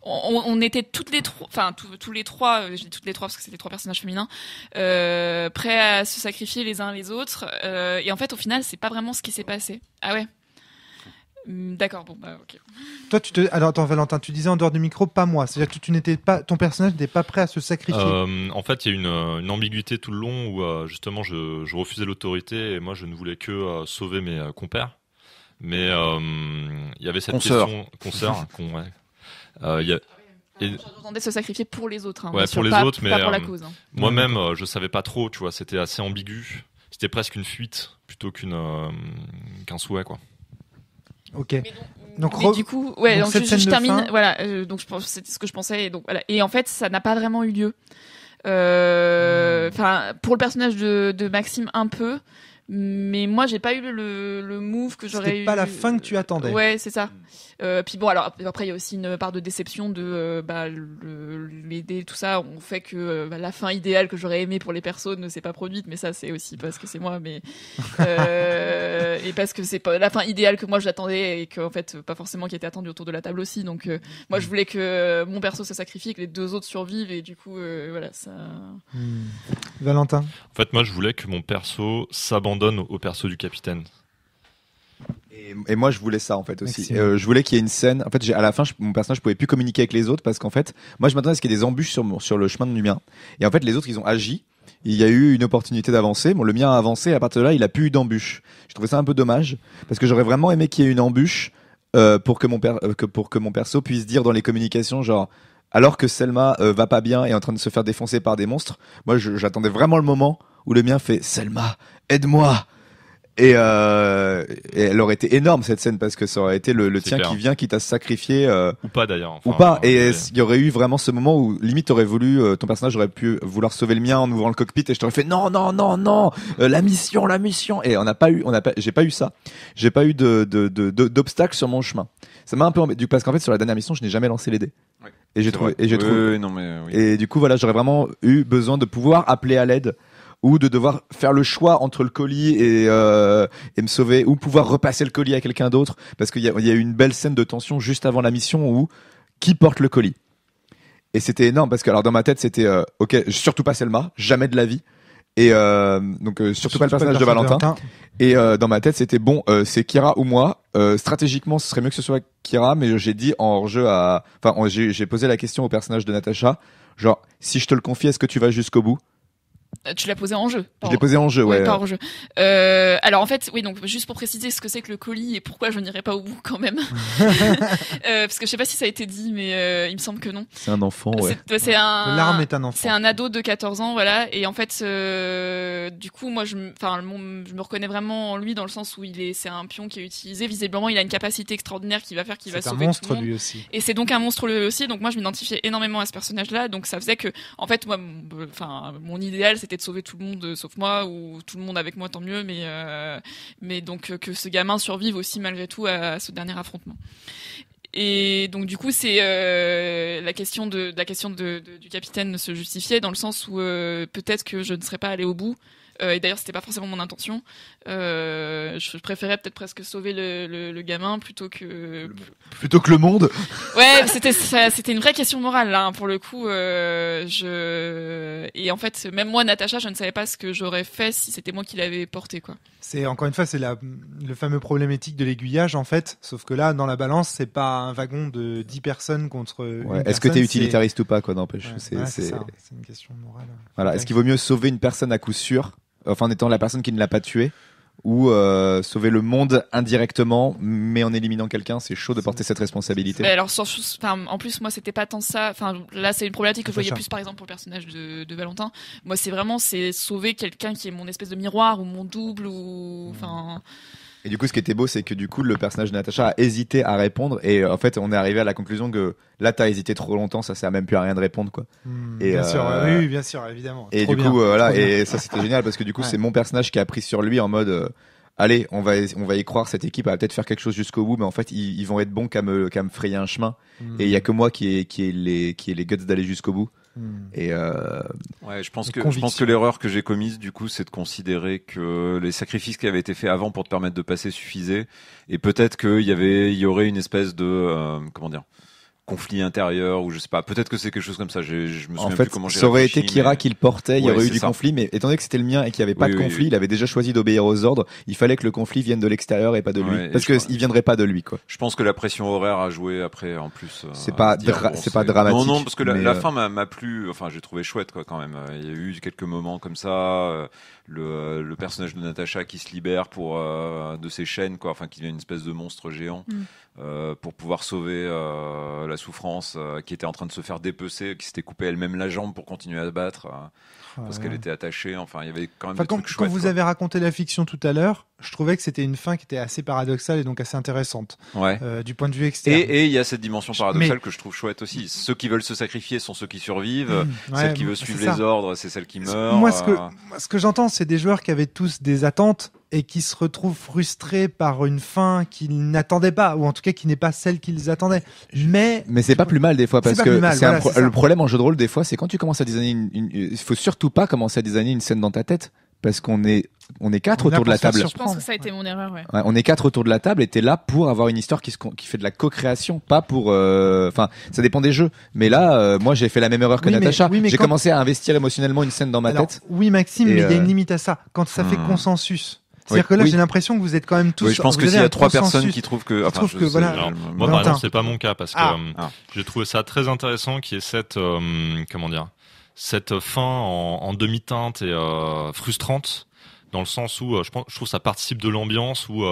on était toutes les trois, tous les trois, je dis toutes les trois parce que c'est les trois personnages féminins, prêts à se sacrifier les uns les autres, et en fait au final c'est pas vraiment ce qui s'est passé. Ah ouais. D'accord, bon, ok. Toi, alors attends, Valentin, tu disais en dehors du micro, pas moi. C'est-à-dire que ton personnage n'était pas prêt à se sacrifier. En fait, il y a une ambiguïté tout le long où justement je refusais l'autorité, et moi je ne voulais que sauver mes compères. Mais il y avait cette question consoeur. J'entendais se sacrifier pour les autres. Hein, ouais, pour les autres, mais pas pour la cause. Hein. Moi-même, je savais pas trop. Tu vois, c'était assez ambigu. C'était presque une fuite plutôt qu'un souhait, quoi. Ok. Mais du coup, ouais, donc je termine. Voilà, donc je pense c'était ce que je pensais. Et donc voilà. Et en fait, ça n'a pas vraiment eu lieu. Pour le personnage de Maxime, un peu. Mais moi, j'ai pas eu le move que j'aurais eu. C'était pas la fin que tu attendais. Ouais, c'est ça. Puis bon, alors après, il y a aussi une part de déception de les dés, tout ça. On fait que la fin idéale que j'aurais aimé pour les persos ne s'est pas produite, mais ça, c'est aussi parce que c'est moi, mais et parce que c'est pas la fin idéale que moi j'attendais et qu'en fait, pas forcément qui était attendue autour de la table aussi. Donc, moi, je voulais que mon perso se sacrifie, que les deux autres survivent, et du coup, voilà, ça. Valentin. En fait, moi, je voulais que mon perso s'abandonne au perso du capitaine. Et moi, je voulais ça en fait aussi. Maxime. Je voulais qu'il y ait une scène. En fait, à la fin, mon personnage pouvait plus communiquer avec les autres parce qu'en fait, moi, je m'attendais à ce qu'il y ait des embûches sur le chemin du mien. Et en fait, les autres, ils ont agi. Il y a eu une opportunité d'avancer. Bon, le mien a avancé. Et à partir de là, il a plus eu d'embûche. Je trouvais ça un peu dommage parce que j'aurais vraiment aimé qu'il y ait une embûche pour que mon perso puisse dire dans les communications, genre. Alors que Selma va pas bien et est en train de se faire défoncer par des monstres, moi j'attendais vraiment le moment où le mien fait Selma, aide-moi. Et elle aurait été énorme cette scène parce que ça aurait été le tien clair. qui vient, qui t'a sacrifié Ou pas d'ailleurs. ou pas. Et il y aurait eu vraiment ce moment où limite t'aurais voulu, ton personnage aurait pu vouloir sauver le mien en ouvrant le cockpit et je t'aurais fait non, la mission. Et j'ai pas eu ça. J'ai pas eu d'obstacle sur mon chemin. Ça m'a un peu embêté parce qu'en fait sur la dernière mission je n'ai jamais lancé les dés. Ouais. Et j'ai trouvé. Oui, non mais oui. Et du coup voilà, j'aurais vraiment eu besoin de pouvoir appeler à l'aide ou de devoir faire le choix entre le colis et me sauver, ou pouvoir repasser le colis à quelqu'un d'autre, parce qu'il y a eu une belle scène de tension juste avant la mission où qui porte le colis. Et c'était énorme parce que alors dans ma tête c'était ok, surtout pas Selma, jamais de la vie. Et donc surtout pas le personnage de Valentin. Et dans ma tête c'était bon, c'est Kira ou moi. Stratégiquement ce serait mieux que ce soit Kira, mais j'ai dit en hors-jeu j'ai posé la question au personnage de Natacha, genre si je te le confie, est-ce que tu vas jusqu'au bout? Tu l'as posé en jeu. Je l'ai posé en jeu, ouais. Pas en jeu. Alors en fait, oui, donc juste pour préciser ce que c'est que le colis et pourquoi je n'irai pas au bout quand même. Parce que je sais pas si ça a été dit, mais il me semble que non. C'est un enfant, ouais. L'arme est un enfant. C'est un ado de 14 ans, voilà. Et en fait, du coup, moi, je me reconnais vraiment en lui dans le sens où c'est un pion qui est utilisé. Visiblement, il a une capacité extraordinaire qui va faire qu'il va sauver tout le monde. C'est un monstre tout le monde. lui aussi. Et c'est donc un monstre lui aussi. Donc moi, je m'identifiais énormément à ce personnage-là. Donc ça faisait que, en fait, moi, mon idéal, c'était de sauver tout le monde sauf moi, ou tout le monde avec moi, tant mieux. Mais donc que ce gamin survive aussi malgré tout à ce dernier affrontement. Et donc du coup c'est la question du capitaine se justifiait dans le sens où peut-être que je ne serais pas allée au bout. Et d'ailleurs c'était pas forcément mon intention. Je préférais peut-être presque sauver le gamin plutôt que le monde. Ouais, c'était une vraie question morale là, hein, pour le coup. Et en fait même moi Natacha, je ne savais pas ce que j'aurais fait si c'était moi qui l'avais porté, quoi. C'est encore une fois, c'est le fameux problème éthique de l'aiguillage en fait, sauf que là dans la balance c'est pas un wagon de 10 personnes contre une est-ce que personne, t'es utilitariste ou pas, quoi, n'empêche. Ouais, c'est ça, c'est une question morale. Voilà, est-ce qu'il vaut mieux sauver une personne à coup sûr, enfin en étant la personne qui ne l'a pas tué, ou sauver le monde indirectement, mais en éliminant quelqu'un? C'est chaud de porter cette responsabilité. Alors en plus moi c'était pas tant ça. Enfin là c'est une problématique que je voyais Natacha. plus par exemple pour le personnage de Valentin. Moi c'est sauver quelqu'un qui est mon espèce de miroir ou mon double ou enfin. Et du coup, ce qui était beau, c'est que du coup, le personnage de Natacha a hésité à répondre, et en fait, on est arrivé à la conclusion que là, t'as hésité trop longtemps, ça sert même plus à rien de répondre, quoi. Et bien sûr, oui, bien sûr, évidemment. Et Trop du bien, coup, voilà, trop bien. et ça, c'était génial parce que du coup, Ouais. c'est mon personnage qui a pris sur lui en mode, allez, on va y croire, cette équipe elle va peut-être faire quelque chose jusqu'au bout, mais en fait, ils vont être bons qu'à me frayer un chemin. Et il y a que moi qui ai les guts d'aller jusqu'au bout. Et Ouais, je pense Les que convictions. l'erreur que j'ai commise du coup, c'est de considérer que les sacrifices qui avaient été faits avant pour te permettre de passer suffisaient, et peut-être qu'il y aurait une espèce de conflit intérieur, ou je sais pas, peut-être que c'est quelque chose comme ça. Je me souviens en fait, plus comment j'ai ça aurait réfléchi, été Kira mais- qui le portait, il y Ouais, aurait eu c'est du ça. conflit, mais étant donné que c'était le mien et qu'il n'y avait pas Oui, de oui, conflit, oui. il avait déjà choisi d'obéir aux ordres, il fallait que le conflit vienne de l'extérieur et pas de lui. Ouais, et Parce je crois- qu'il viendrait pas de lui, quoi. Je pense que la pression horaire a joué après en plus. C'est à pas se dire, dra- bon, c'est pas dramatique, Non, parce que mais, la fin m'a plu. Enfin, j'ai trouvé chouette, quoi, quand même. Il y a eu quelques moments comme ça. Le personnage de Natacha qui se libère de ses chaînes, quoi. Enfin, qui devient une espèce de monstre géant pour pouvoir sauver la souffrance qui était en train de se faire dépecer, qui s'était coupé elle-même la jambe pour continuer à se battre parce qu'elle était attachée. Enfin, il y avait quand même Enfin, des quand trucs chouettes. vous quoi. avez raconté la fiction tout à l'heure, je trouvais que c'était une fin qui était assez paradoxale et donc assez intéressante Ouais. du point de vue externe. Et il y a cette dimension paradoxale que je trouve chouette aussi. Ceux qui veulent se sacrifier sont ceux qui survivent. Celle qui veut suivre les ordres, c'est celle qui meurt. Moi, ce que j'entends, c'est des joueurs qui avaient tous des attentes et qui se retrouvent frustrés par une fin qu'ils n'attendaient pas, ou en tout cas qui n'est pas celle qu'ils attendaient. Mais c'est pas plus mal des fois, parce pas que plus mal, c'est voilà, c'est ça. le problème en jeu de rôle des fois, c'est quand tu commences à designer il faut surtout pas commencer à designer une scène dans ta tête, parce qu'on est quatre autour de la table. Je pense que ça a été mon erreur, ouais. Ouais, on est 4 autour de la table et t'es là pour avoir une histoire qui fait de la co-création, pas pour. Enfin, ça dépend des jeux. Mais là, moi, j'ai fait la même erreur que Natacha. J'ai commencé à investir émotionnellement une scène dans ma tête. Oui, Maxime, mais il y a une limite à ça. Quand ça fait consensus. C'est-à-dire que là, j'ai l'impression que vous êtes quand même tous. Oui, je pense que s'il y a 3 personnes qui trouvent que. voilà. Alors, moi, par exemple, c'est pas mon cas parce que j'ai trouvé ça très intéressant qu'il y ait cette, cette fin en demi-teinte et frustrante, dans le sens où je trouve ça participe de l'ambiance où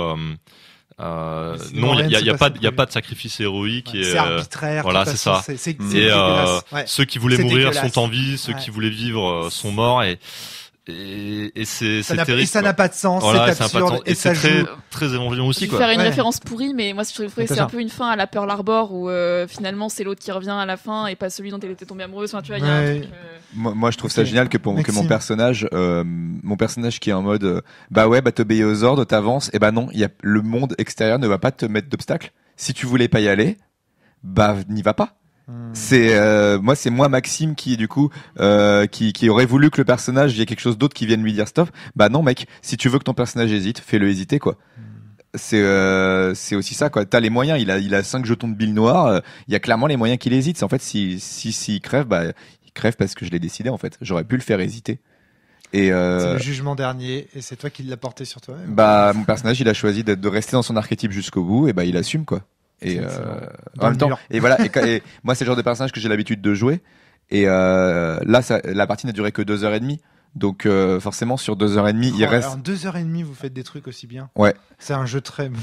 non, il y a pas de sacrifice héroïque et c'est arbitraire. voilà, c'est ça. Et ceux qui voulaient mourir sont en vie, ceux qui voulaient vivre sont morts et c'est terrible. Et ça n'a pas de sens, voilà, c'est absurde. Et c'est très évangélion aussi, Je quoi. vais faire une référence pourrie, mais moi, je trouvais que c'est un peu une fin à la Pearl Harbor où finalement c'est l'autre qui revient à la fin et pas celui dont elle était tombée amoureuse. Enfin, tu vois, il y a un truc. Moi, je trouve ça génial que mon personnage qui est en mode t'obéis aux ordres, t'avances, et non, le monde extérieur ne va pas te mettre d'obstacles. Si tu voulais pas y aller, n'y va pas. C'est moi Maxime qui du coup qui aurait voulu que le personnage, il y ait quelque chose d'autre qui vienne lui dire stop. Non mec, si tu veux que ton personnage hésite, fais-le hésiter quoi. C'est aussi ça quoi. T'as les moyens, il a 5 jetons de billes noires, il y a clairement les moyens qu'il hésite. En fait s'il crève, il crève parce que je l'ai décidé en fait. J'aurais pu le faire hésiter. Et c'est le jugement dernier et c'est toi qui l'as porté sur toi-même. Mon personnage, il a choisi de rester dans son archétype jusqu'au bout et il assume quoi. Et en même temps, et voilà, et moi c'est le genre de personnage que j'ai l'habitude de jouer. Et là, la partie n'a duré que 2h30. Donc forcément sur 2h30 il reste. Alors 2h30 vous faites des trucs aussi bien. Ouais. C'est un jeu très bon.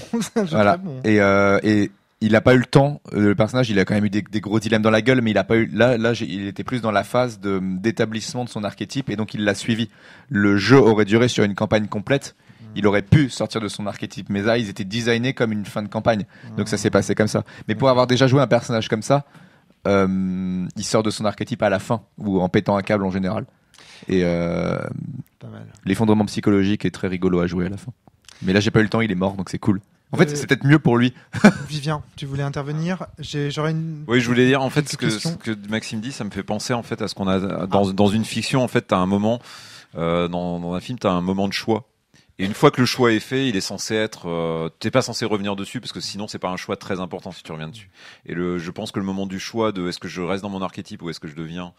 Voilà. Très bon. Et il a pas eu le temps. Le personnage, il a quand même eu des gros dilemmes dans la gueule, mais il a pas eu. Là, il était plus dans la phase d'établissement de son archétype et donc il l'a suivi. Le jeu aurait duré sur une campagne complète. Il aurait pu sortir de son archétype, mais là, ils étaient designés comme une fin de campagne. Donc ça s'est passé comme ça. Mais pour avoir déjà joué un personnage comme ça, il sort de son archétype à la fin, ou en pétant un câble en général. Et pas mal. L'effondrement psychologique est très rigolo à jouer à la fin. Mais là, j'ai pas eu le temps, il est mort, donc c'est cool. En fait, c'est peut-être mieux pour lui. Vivien, tu voulais intervenir? J'aurais une. Oui, je voulais dire, en fait, ce que Maxime dit, ça me fait penser, en fait, à ce qu'on a dans une fiction. En fait, t'as un moment, dans un film, t'as un moment de choix. Et une fois que le choix est fait, il est censé être, t'es pas censé revenir dessus parce que sinon c'est pas un choix très important si tu reviens dessus. Et je pense que le moment du choix de est-ce que je reste dans mon archétype ou est-ce que je deviens,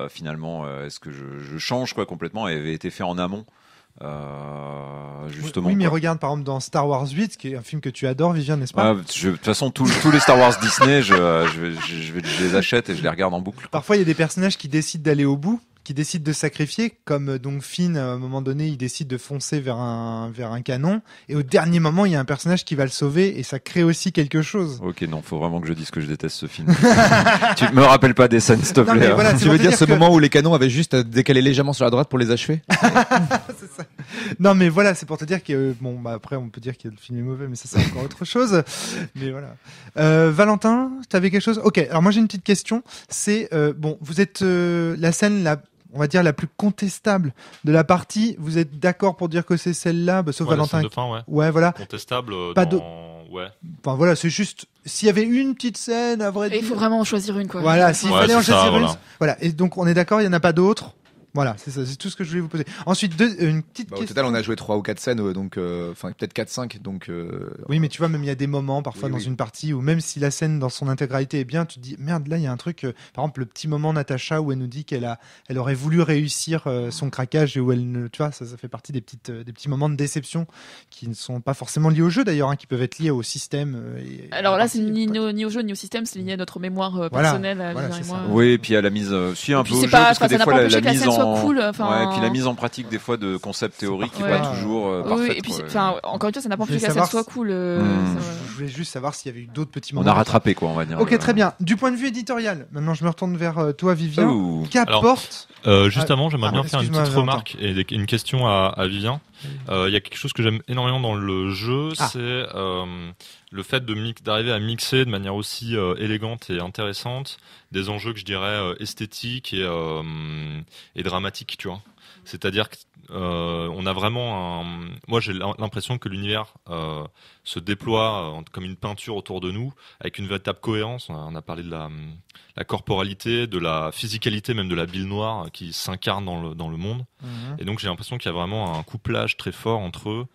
finalement, est-ce que je change quoi complètement, avait été fait en amont. Justement. Oui, mais regarde par exemple dans Star Wars 8, qui est un film que tu adores, Vivien, n'est-ce pas? De toute façon, tous les Star Wars Disney, je les achète et je les regarde en boucle. Parfois, il y a des personnages qui décident d'aller au bout, qui décide de sacrifier, comme donc Finn, à un moment donné, il décide de foncer vers un canon, et au dernier moment, il y a un personnage qui va le sauver, et ça crée aussi quelque chose. Ok, non, faut vraiment que je dise que je déteste ce film. Tu me rappelles pas des scènes, s'il te plaît. Voilà, tu veux dire ce moment où les canons avaient juste à décaler légèrement sur la droite pour les achever? C'est ça. Non, mais voilà, c'est pour te dire que, après, on peut dire que le film est mauvais, mais ça, c'est encore autre chose. Mais voilà. Valentin, t'avais quelque chose? Ok, alors moi, j'ai une petite question. C'est, vous êtes la scène, on va dire la plus contestable de la partie. Vous êtes d'accord pour dire que c'est celle-là, sauf Valentin. La scène de fin, ouais. Ouais, voilà. Contestable. Ouais. Enfin voilà, c'est juste s'il y avait une petite scène, à vrai dire. Il faut vraiment en choisir une, quoi. Voilà, s'il fallait en choisir une. Voilà. Voilà. Et donc on est d'accord, il y en a pas d'autres. Voilà, c'est ça, c'est tout ce que je voulais vous poser. Ensuite, une petite question. Au total, on a joué 3 ou 4 scènes, donc, peut-être 4-5, donc. Oui, mais tu vois, même il y a des moments, parfois, dans une partie où même si la scène dans son intégralité est bien, tu te dis, merde, là, il y a un truc, par exemple, le petit moment Natacha où elle nous dit elle aurait voulu réussir son craquage et où elle ne, tu vois, ça fait partie des petits moments de déception qui ne sont pas forcément liés au jeu d'ailleurs, qui peuvent être liés au système. Alors là, c'est ni au jeu ni au système, c'est lié à notre mémoire personnelle, à Vivien et moi. Oui, et puis à la mise, si un peu au jeu, parce que des fois la mise en cool, et puis la mise en pratique des fois de concepts théoriques qui n'est pas toujours parfaite. Oui, et puis encore une fois, ça n'a pas empêché que la scène soit cool. Je voulais juste savoir s'il y avait eu d'autres petits moments. On a rattrapé quoi, on va dire. Ok, très bien. Du point de vue éditorial, maintenant je me retourne vers toi, Vivien. Qu'apporte juste avant, j'aimerais bien faire une petite remarque et une question à Vivien. Il y a quelque chose que j'aime énormément dans le jeu, Ah. c'est le fait d'arriver à mixer de manière aussi élégante et intéressante des enjeux que je dirais esthétiques et dramatiques, tu vois. C'est-à-dire que on a vraiment moi j'ai l'impression que l'univers se déploie comme une peinture autour de nous, avec une véritable cohérence. On a parlé de la corporalité, de la physicalité, même de la bile noire qui s'incarne dans le monde. Et donc j'ai l'impression qu'il y a vraiment un couplage très fort entre eux,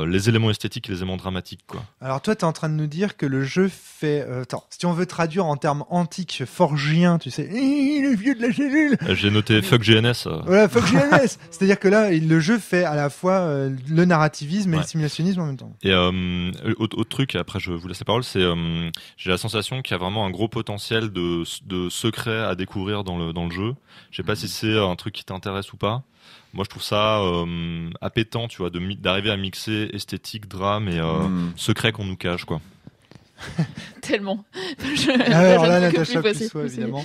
les éléments esthétiques et les éléments dramatiques, quoi. Alors toi, t'es en train de nous dire que le jeu fait... attends, si on veut traduire en termes antiques, forgiens, tu sais, le vieux de la cellule. J'ai noté fuck GNS. Voilà, fuck GNS. C'est-à-dire que là, le jeu fait à la fois le narrativisme et Ouais. le simulationnisme en même temps. Et autre truc, et après je vous laisse la parole, c'est j'ai la sensation qu'il y a vraiment un gros potentiel de secrets à découvrir dans le jeu. Je sais pas si c'est un truc qui t'intéresse ou pas. Moi, je trouve ça appétant, tu vois, d'arriver à mixer esthétique, drame et secret qu'on nous cache, quoi. Tellement. Alors là, je ne peux Natacha, plus plus toi, évidemment.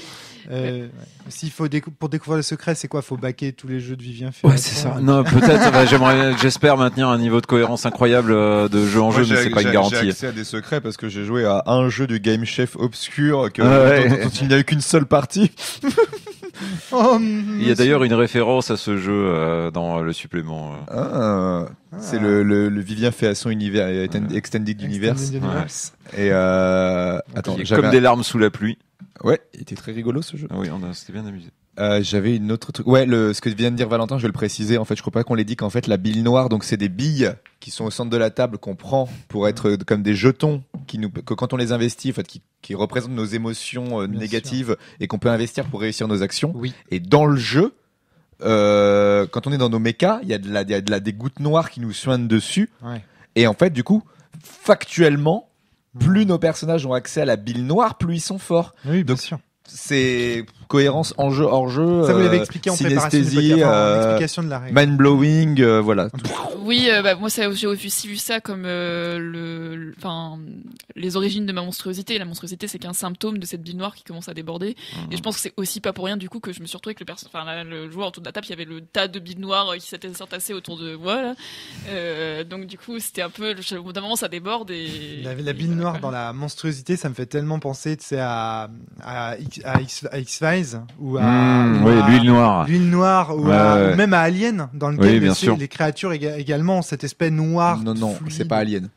Ouais. S'il faut pour découvrir le secret, c'est quoi? Faut baquer tous les jeux de Vivien Ferré. Ouais, c'est ça. Non, peut-être. J'espère maintenir un niveau de cohérence incroyable de jeu en jeu, mais c'est pas une J'ai garantie. accès à des secrets parce que j'ai joué à un jeu du Game Chef obscur Ouais. dont il n'y a eu qu'une seule partie. Oh, Il y a d'ailleurs une référence à ce jeu dans le supplément. C'est le Vivien fait à son univers Extended Universe. Et attends, Qui est j'avais comme des larmes sous la pluie. ouais, il était très rigolo ce jeu. Ah oui, on s'était bien amusé. J'avais une autre truc. Ouais, ce que vient de dire Valentin, je vais le préciser. En fait, je crois pas qu'on l'ait dit qu'en fait la bille noire, donc c'est des billes qui sont au centre de la table qu'on prend pour être comme des jetons que quand on les investit, en fait, qui représentent nos émotions Bien négatives et qu'on peut investir pour réussir nos actions. Oui. Et dans le jeu, quand on est dans nos mechas, il y a des gouttes noires qui nous soignent dessus. Ouais. Et en fait, du coup, factuellement, plus nos personnages ont accès à la bille noire, plus ils sont forts. Oui, bien Donc, sûr. C'est cohérence en jeu, hors jeu. Ça, vous l'avez expliqué en préparation du synesthésie, podcast, en explication de la règle. mind blowing, voilà. Oui, moi j'ai aussi vu ça comme les origines de ma monstruosité. La monstruosité, c'est qu'un symptôme de cette bille noire qui commence à déborder. Et je pense que c'est aussi pas pour rien du coup que je me suis retrouvée avec le joueur autour de la table, il y avait le tas de billes noires qui s'étaient entassées autour de moi. Là. Donc du coup, c'était un peu, au bout d'un moment, ça déborde et La bille noire dans la monstruosité, ça me fait tellement penser, tu sais, à X-Files ou à Oui, l'huile noire. l'huile noire ou, Ouais. ou même à Alien, dans lequel Oui, bien sûr. les créatures également ont cet aspect noir. Non, fluide. c'est pas Alien.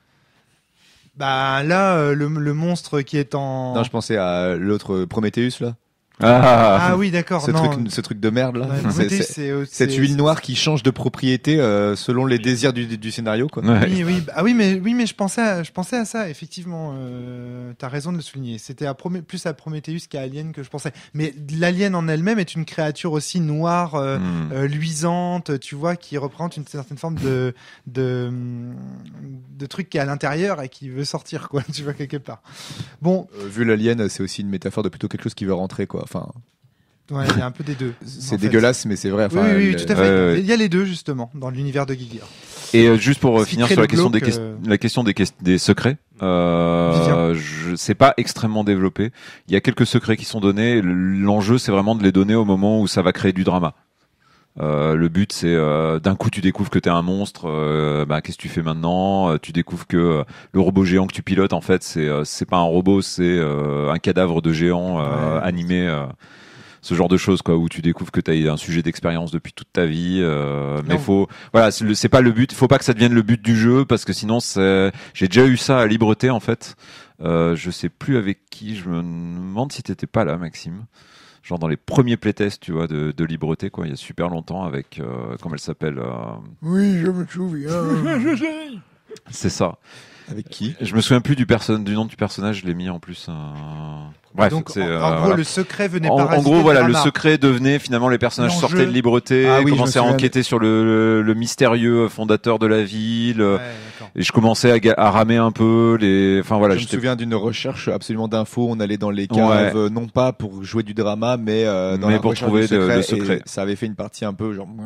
Bah là, le monstre qui est en. Non, je pensais à l'autre Prometheus là. Ah oui, d'accord. Ce truc de merde là. Ouais, C'est- Prometheus, c'est- Cette huile noire qui change de propriété selon les désirs du scénario quoi. Ouais. Oui, mais je pensais à ça, effectivement. T'as raison de le souligner. C'était plus à Prometheus qu'à Alien que je pensais. Mais l'alien en elle-même est une créature aussi noire, luisante, tu vois, qui représente une certaine forme de truc qui est à l'intérieur et qui veut sortir, quoi, tu vois, quelque part. Bon, Vu l'alien, c'est aussi une métaphore de plutôt quelque chose qui veut rentrer quoi. Enfin, ouais, il y a un peu des deux. c'est en fait. dégueulasse mais c'est vrai. Enfin, Oui, tout à fait. Ouais. Il y a les deux, justement, dans l'univers de Giger. Et juste pour Ce qui finir crée sur le la question glauque, la question des secrets, c'est pas extrêmement développé. Il y a quelques secrets qui sont donnés. L'enjeu, c'est vraiment de les donner au moment où ça va créer du drama. Le but, c'est d'un coup tu découvres que t'es un monstre. Qu'est-ce que tu fais maintenant? Tu découvres que le robot géant que tu pilotes, en fait, c'est pas un robot, c'est un cadavre de géant animé. Ce genre de choses, quoi, où tu découvres que t'as un sujet d'expérience depuis toute ta vie. Mais c'est pas le but. Faut pas que ça devienne le but du jeu, parce que sinon, j'ai déjà eu ça à Libreté, en fait. Je sais plus avec qui. Je me demande si t'étais pas là, Maxime. Genre dans les premiers playtests, tu vois, de Libreté, quoi, il y a super longtemps, avec comment elle s'appelle Oui, je me souviens. C'est ça. Avec qui? Je me souviens plus du nom du personnage. Je l'ai mis en plus. Bref, Donc, c'est en gros, voilà. le secret venait En parasiter gros, voilà, le drama. secret devenait finalement les personnages L'enjeu. sortaient de Libreté, Ah oui, je me commençaient à souviens. enquêter sur le mystérieux fondateur de la ville. Ouais, d'accord. Et je commençais à ramer un peu enfin voilà, Je me j'étais souviens d'une recherche absolument d'infos. On allait dans les caves, non pas pour jouer du drama, mais dans Mais la pour recherche trouver du le et secret. ça avait fait une partie un peu genre. oui,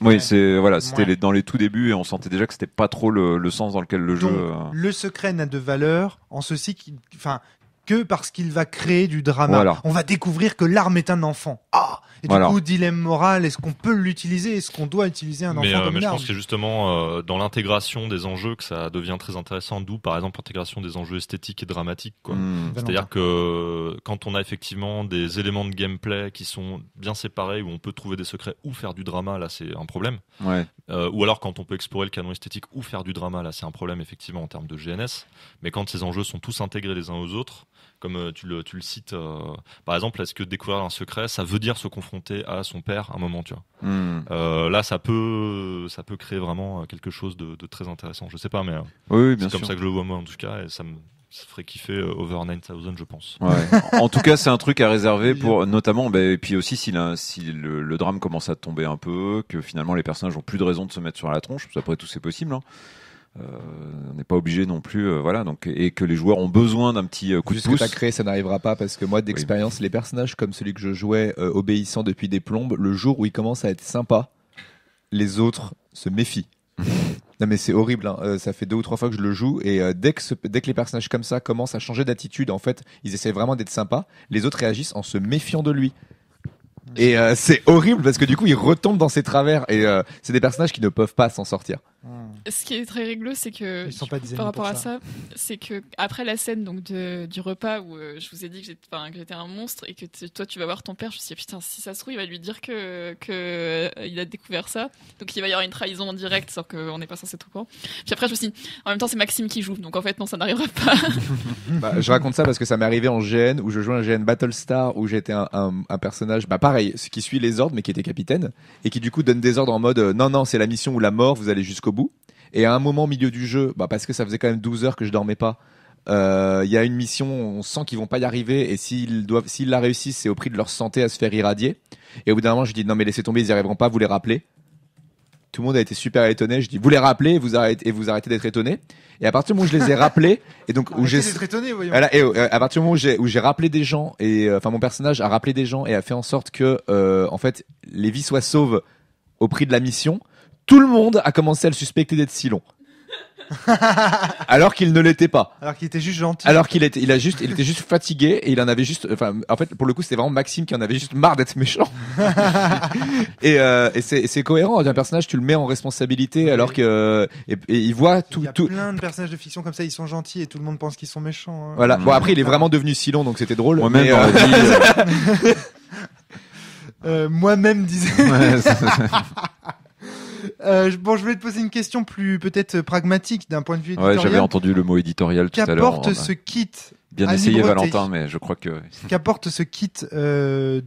Ouais. c'était Ouais. dans les tout débuts et on sentait déjà que c'était pas trop le sens dans lequel le Donc, jeu. le secret n'a de valeur en ceci que parce qu'il va créer du drama. Voilà. On va découvrir que l'arme est un enfant. Ah, Et Voilà. du coup, dilemme moral, est-ce qu'on peut l'utiliser? Est-ce qu'on doit utiliser un enfant comme Mais une je arme? pense que justement dans l'intégration des enjeux que ça devient très intéressant, d'où par exemple l'intégration des enjeux esthétiques et dramatiques, quoi. C'est-à-dire que quand on a effectivement des éléments de gameplay qui sont bien séparés, où on peut trouver des secrets ou faire du drama, là c'est un problème. Ouais. Ou alors quand on peut explorer le canon esthétique ou faire du drama, là c'est un problème effectivement en termes de GNS. Mais quand ces enjeux sont tous intégrés les uns aux autres, comme tu le cites, par exemple, est-ce que découvrir un secret, ça veut dire se confronter à son père à un moment, tu vois. Là, ça peut créer vraiment quelque chose de très intéressant. Je sais pas, mais Oui, bien c'est sûr. comme ça que je le vois moi en tout cas, et ça ferait kiffer Over 9000, je pense. Ouais. En tout cas, c'est un truc à réserver pour, notamment, et puis aussi si le drame commence à tomber un peu, que finalement les personnages ont plus de raison de se mettre sur la tronche, parce qu'après tout c'est possible. Hein. On n'est pas obligé non plus, voilà. Donc, et que les joueurs ont besoin d'un petit coup Juste de pouce. que t'as créé, ça n'arrivera pas parce que moi, d'expérience, les personnages comme celui que je jouais, obéissant depuis des plombes, le jour où il commence à être sympa, les autres se méfient. Non mais c'est horrible, hein. Ça fait 2 ou 3 fois que je le joue et dès que les personnages comme ça commencent à changer d'attitude, en fait, ils essaient vraiment d'être sympas, les autres réagissent en se méfiant de lui. Et c'est horrible parce que du coup ils retombent dans ses travers et c'est des personnages qui ne peuvent pas s'en sortir. Ce qui est très rigolo, c'est que Ils sont pas designé par rapport pour à ça, c'est que après la scène donc du repas où je vous ai dit que j'étais un monstre et que toi tu vas voir ton père, je me suis dit putain, si ça se trouve il va lui dire que il a découvert ça, donc il va y avoir une trahison en direct sans qu'on n'est pas censé être au courant. Puis après je me suis dit en même temps c'est Maxime qui joue, donc en fait non, ça n'arrivera pas. Bah, je raconte ça parce que ça m'est arrivé en GN où je jouais un GN Battlestar où j'étais un personnage, bah pareil, qui suit les ordres mais qui était capitaine et qui du coup donne des ordres en mode non c'est la mission ou la mort, vous allez jusqu'au bout. Et à un moment au milieu du jeu, bah parce que ça faisait quand même 12 heures que je dormais pas, il y a une mission, on sent qu'ils vont pas y arriver et s'ils la réussissent, c'est au prix de leur santé à se faire irradier. Et au bout d'un moment, je dis non mais laissez tomber, ils y arriveront pas, vous les rappelez. Tout le monde a été super étonné. Je dis vous les rappelez et vous arrêtez d'être étonnés. Et à partir du moment où je les ai rappelés et donc où j'ai étonné, voyons. voilà, et à partir du moment où j'ai rappelé des gens et enfin mon personnage a rappelé des gens et a fait en sorte que en fait les vies soient sauves au prix de la mission, tout le monde a commencé à le suspecter d'être si long. Alors qu'il ne l'était pas. Alors qu'il était juste gentil. Alors qu'il était, il était juste fatigué et il en avait juste, enfin, en fait, pour le coup, c'était vraiment Maxime qui en avait juste marre d'être méchant. et c'est cohérent. Un personnage, tu le mets en responsabilité alors que, et il voit tout, Il y a plein de personnages de fiction comme ça, ils sont gentils et tout le monde pense qu'ils sont méchants. Hein. Voilà. Bon, après, il est vraiment devenu si long, donc c'était drôle. Moi-même, mais, j'aurais dit, Moi-même disais. ouais, Bon, je voulais te poser une question plus peut-être pragmatique d'un point de vue ouais, éditorial. j'avais entendu le mot éditorial tout à l'heure. Qu'apporte On a ce kit bien à essayé, libreté. Valentin, mais je crois que Qu'apporte ce kit de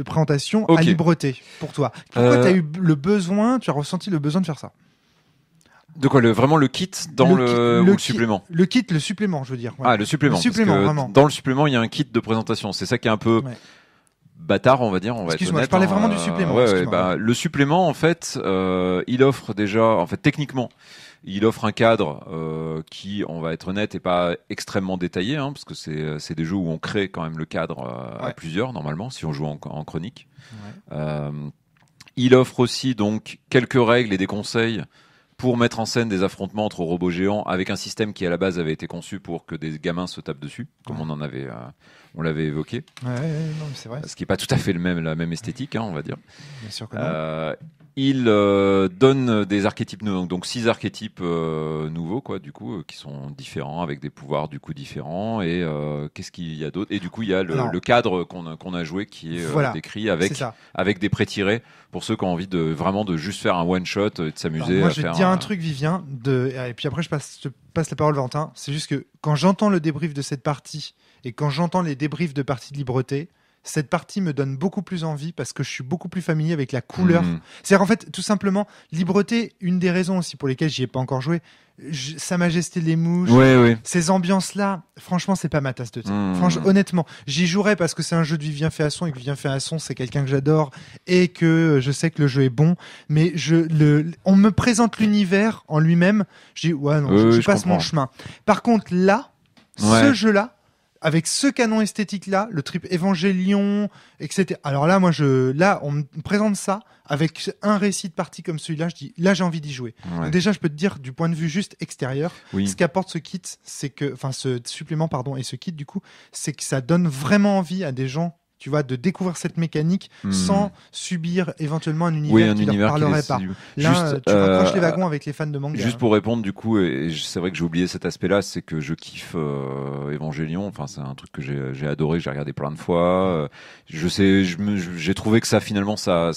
présentation Ok. à libreté pour toi? Pourquoi tu as eu tu as ressenti le besoin de faire ça? de quoi vraiment le kit dans le kit- supplément. Le kit, le supplément, je veux dire. Ouais. Ah, le supplément. Le supplément, parce que vraiment. Dans le supplément, il y a un kit de présentation. C'est ça qui est un peu Ouais. bâtard, on va dire. On va être Excuse-moi, honnête, je parlais hein. vraiment du supplément, Ouais, excuse-moi. bah, le supplément, en fait, il offre déjà, en fait, techniquement, il offre un cadre qui, on va être honnête, est pas extrêmement détaillé, hein, parce que c'est des jeux où on crée quand même le cadre à Ouais. plusieurs normalement, si on joue en chronique. Ouais. Il offre aussi donc quelques règles et des conseils pour mettre en scène des affrontements entre robots géants avec un système qui à la base avait été conçu pour que des gamins se tapent dessus, comme Ouais. on l'avait évoqué, Ouais, non, mais c'est vrai. ce qui est pas tout à fait la même esthétique, hein, on va dire. Bien sûr que non. Il donne des archétypes nouveaux, donc 6 archétypes nouveaux, quoi, du coup, qui sont différents, avec des pouvoirs du coup différents. Et qu'est-ce qu'il y a d'autre? Et du coup, il y a Alors, le cadre qu'on a joué qui est voilà, décrit C'est ça. avec des pré-tirés pour ceux qui ont envie de juste faire un one shot et de s'amuser. Alors, moi, à je vais faire te dire un truc, Vivien, et puis après, je te passe la parole, Valentin. C'est juste que quand j'entends le débrief de cette partie et quand j'entends les débriefs de partie de libreté, cette partie me donne beaucoup plus envie parce que je suis beaucoup plus familier avec la couleur. C'est-à-dire, en fait, tout simplement, libreté, une des raisons aussi pour lesquelles j'y ai pas encore joué, Sa Majesté les Mouches, Ouais. ces ambiances-là, franchement, c'est pas ma tasse de thé. Mmh. Franchement, honnêtement, j'y jouerai parce que c'est un jeu de Vivien Féasson et que Vivien Féasson, c'est quelqu'un que j'adore et que je sais que le jeu est bon. Mais on me présente l'univers en lui-même. Je dis, ouais, non, je passe mon chemin. Par contre, là, ce jeu-là, avec ce canon esthétique-là, le trip Évangélion, etc. Alors là, on me présente ça avec un récit de partie comme celui-là. Je dis, là, j'ai envie d'y jouer. Ouais. Donc déjà, je peux te dire, du point de vue juste extérieur, Oui. ce qu'apporte ce kit, c'est que, enfin, ce supplément, pardon, et ce kit, du coup, c'est que ça donne vraiment envie à des gens Tu vois, de découvrir cette mécanique sans subir éventuellement un univers Oui, un qui univers leur qui parlerait laisse- pas. Là, Juste, tu raccroches les wagons avec les fans de manga. Juste pour répondre, du coup, et c'est vrai que j'ai oublié cet aspect-là, c'est que je kiffe Evangelion. Enfin, c'est un truc que j'ai adoré, que j'ai regardé plein de fois. J'ai trouvé que ça finalement ça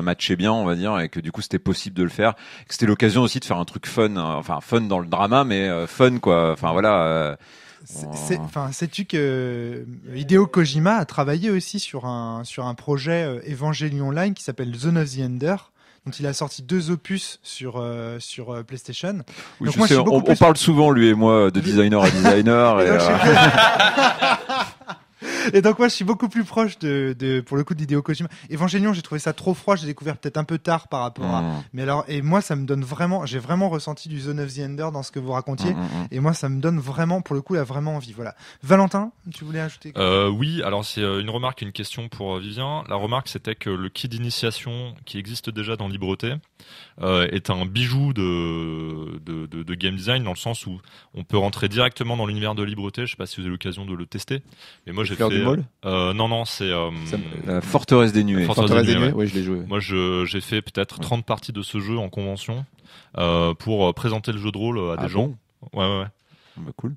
matchait bien, on va dire, et que du coup c'était possible de le faire. Que c'était l'occasion aussi de faire un truc fun, enfin fun dans le drama, mais fun quoi. Enfin voilà. Sais-tu que Hideo Kojima a travaillé aussi sur un projet Evangelion Online qui s'appelle Zone of the Ender, dont il a sorti 2 opus sur PlayStation. Oui, Donc je moi, sais, je suis beaucoup on plus- parle souvent lui et moi de designer à designer. Et et, donc, Et donc moi je suis beaucoup plus proche de pour le coup d'Hideo Kojima. Evangelion, j'ai trouvé ça trop froid, j'ai découvert peut-être un peu tard par rapport à. Mais alors, et moi ça me donne vraiment, j'ai vraiment ressenti du Zone of the Ender dans ce que vous racontiez. Et moi ça me donne vraiment, pour le coup, là vraiment envie. Voilà. Valentin, tu voulais ajouter Oui, alors c'est une remarque, une question pour Vivien. La remarque, c'était que le kit d'initiation qui existe déjà dans Libreté est un bijou de game design, dans le sens où on peut rentrer directement dans l'univers de Libreté. Je sais pas si vous avez l'occasion de le tester, mais moi j'ai fait. Du Môle Non, c'est la Forteresse des Nuées. Forteresse des Nuées, ouais, je l'ai joué. Moi, j'ai fait peut-être 30 parties de ce jeu en convention pour présenter le jeu de rôle à des gens. Ouais. Bah, cool.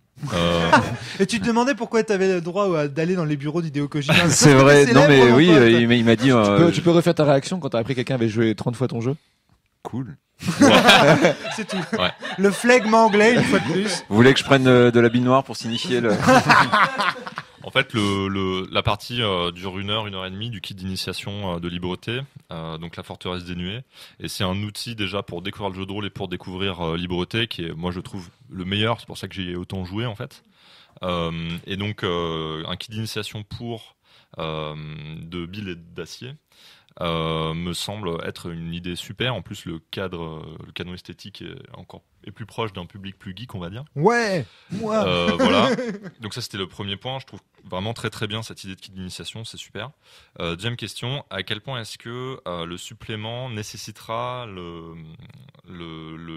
Et tu te demandais pourquoi tu avais le droit d'aller dans les bureaux d'Hideo Kojima. C'est vrai. Non mais oui, il m'a dit. Tu peux refaire ta réaction quand t'as appris que quelqu'un avait joué 30 fois ton jeu? Cool. C'est tout. Ouais. Le flegme anglais, une fois de plus. Vous voulez que je prenne de la bille noire pour signifier le. En fait, la partie dure 1h et demie du kit d'initiation de Libreté, donc la Forteresse des Nuées, et c'est un outil déjà pour découvrir le jeu de rôle et pour découvrir Libreté, qui est, moi je trouve, le meilleur. C'est pour ça que j'y ai autant joué en fait. Et donc un kit d'initiation pour de billes et d'acier. Me semble être une idée super. En plus, le canon esthétique est plus proche d'un public plus geek, on va dire. Ouais. Moi. Voilà. Donc ça, c'était le premier point. Je trouve vraiment très très bien cette idée de kit d'initiation, c'est super. Deuxième question, à quel point est-ce que le supplément nécessitera le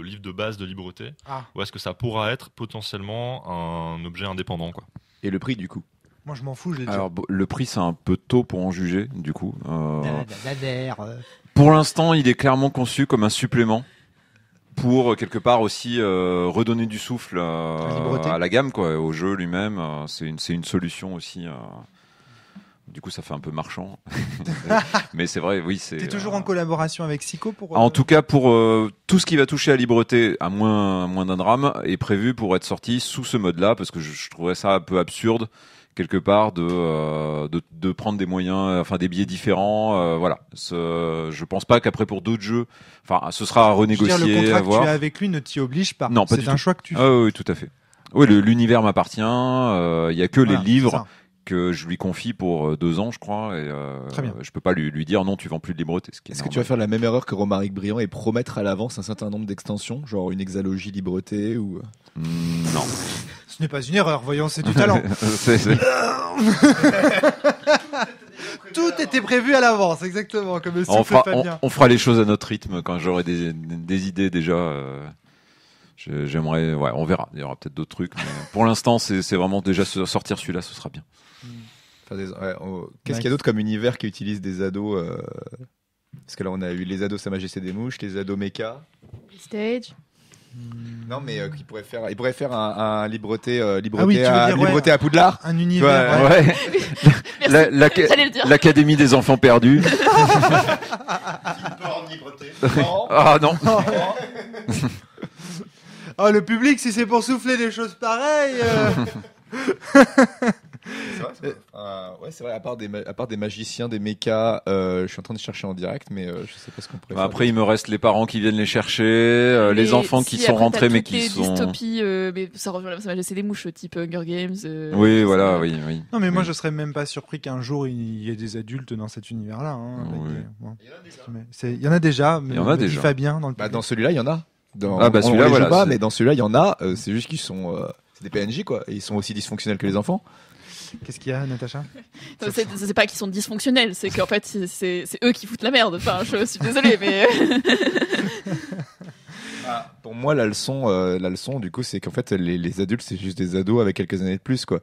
livre de base de Libreté, ou est-ce que ça pourra être potentiellement un objet indépendant, quoi. Et le prix du coup? Moi, je m'en fous, je l'ai dit. Alors le prix c'est un peu tôt pour en juger du coup. Pour l'instant, il est clairement conçu comme un supplément pour quelque part aussi redonner du souffle à la gamme, quoi, au jeu lui-même. C'est une solution aussi. Du coup, ça fait un peu marchand, mais c'est vrai, oui. T'es toujours en collaboration avec Sico pour. En tout cas, pour tout ce qui va toucher à Libreté, à moins d'un drame, est prévu pour être sorti sous ce mode-là, parce que je trouverais ça un peu absurde quelque part de prendre des moyens, enfin des biais différents. Voilà. Je pense pas qu'après pour d'autres jeux, enfin, ce sera à renégocier. Je veux dire, le contrat à voir. que tu as avec lui ne t'y oblige pas. Non, pas c'est du un tout. choix que tu fais. Ah oui, tout à fait. Oui, l'univers m'appartient. Il y a que Voilà, les livres c'est ça. que je lui confie pour 2 ans, je crois. Et Très bien. je peux pas lui dire non, tu vends plus de Libreté. Est-ce que tu vas faire la même erreur que Romaric Briand et promettre à l'avance un certain nombre d'extensions, genre une hexalogie Libreté ou Non. Ce n'est pas une erreur, voyons, c'est du talent. Tout était prévu à l'avance, exactement, comme le souffle Fabien. On fera les choses à notre rythme quand j'aurai des idées déjà. J'aimerais, ouais, on verra. Il y aura peut-être d'autres trucs, mais pour l'instant, c'est vraiment déjà sortir celui-là, ce sera bien. Qu'est-ce qu'il y a d'autre comme univers qui utilise des ados Parce que là, on a eu les ados Sa Majesté des Mouches, les ados Mecha. Stage. Non, mais il pourrait faire un Libreté, Libreté à Poudlard. Un univers. Ouais. J'allais le dire. L'Académie des enfants perdus. Ah non. Oh, le public, si c'est pour souffler des choses pareilles. C'est vrai. À part des magiciens, des mechas, je suis en train de chercher en direct, mais je sais pas ce qu'on pourrait faire. Après, il me reste les parents qui viennent les chercher, les enfants qui sont rentrés mais qui sont. Dystopies, mais ça revient à Sa Majesté des Mouches, type Hunger Games. Oui, voilà, oui. Non, mais moi, je serais même pas surpris qu'un jour il y ait des adultes dans cet univers-là. Hein, il y en a déjà. Mais il y en a déjà. Fabien dans le. Dans celui-là, il y en a. Celui-là, voilà. Pas, mais dans celui-là, il y en a. C'est juste qu'ils sont, c'est des PNJ quoi. Et ils sont aussi dysfonctionnels que les enfants. Qu'est-ce qu'il y a, Natacha? C'est pas qu'ils sont dysfonctionnels, c'est qu'en fait, c'est eux qui foutent la merde. Enfin, je suis désolée, mais. Pour moi, la leçon, du coup, c'est qu'en fait, les adultes, c'est juste des ados avec quelques années de plus, quoi.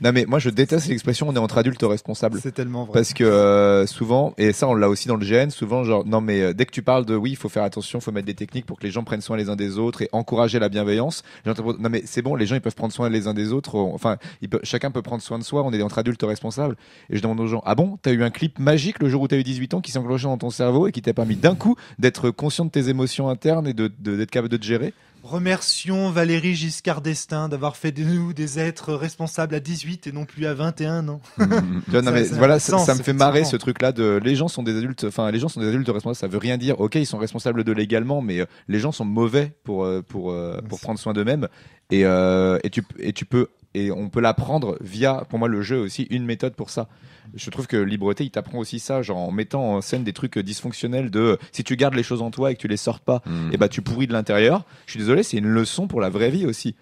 Non, mais moi, je déteste l'expression, on est entre adultes responsables. C'est tellement vrai. Parce que souvent, et ça, on l'a aussi dans le GN, souvent, genre, non, mais dès que tu parles de, oui, il faut faire attention, il faut mettre des techniques pour que les gens prennent soin les uns des autres et encourager la bienveillance. Non, mais c'est bon, les gens, ils peuvent prendre soin les uns des autres. Enfin, chacun peut prendre soin de soi. On est entre adultes responsables. Et je demande aux gens, ah bon, t'as eu un clip magique le jour où t'as eu 18 ans qui s'est enclenché dans ton cerveau et qui t'a permis d'un coup d'être conscient de tes émotions internes et d'être capable de te gérer? Remercions Valéry Giscard d'Estaing d'avoir fait de nous des êtres responsables à 18 et non plus à 21 ans. Tu vois, non, mais voilà, ça me fait marrer effectivement. ce truc-là de les gens sont des adultes, enfin les gens sont des adultes responsables. Ça veut rien dire. Ok, ils sont responsables de légalement, mais les gens sont mauvais pour prendre soin d'eux-mêmes. Et tu peux et on peut l'apprendre via, pour moi, le jeu est aussi une méthode pour ça. Je trouve que Libreté, il t'apprend aussi ça, genre en mettant en scène des trucs dysfonctionnels de si tu gardes les choses en toi et que tu les sors pas, et bah tu pourris de l'intérieur. Je suis désolé, c'est une leçon pour la vraie vie aussi.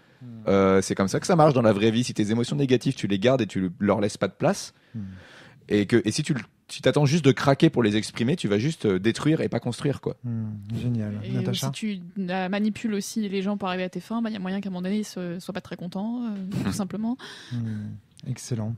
C'est comme ça que ça marche dans la vraie vie. Si tes émotions négatives, tu les gardes et tu leur laisses pas de place, et si tu t'attends juste de craquer pour les exprimer, tu vas juste détruire et pas construire, quoi. Génial. Et Natacha. si tu manipules aussi les gens pour arriver à tes fins, il y a moyen qu'à un moment donné, ils soient pas très contents, tout simplement. Excellent.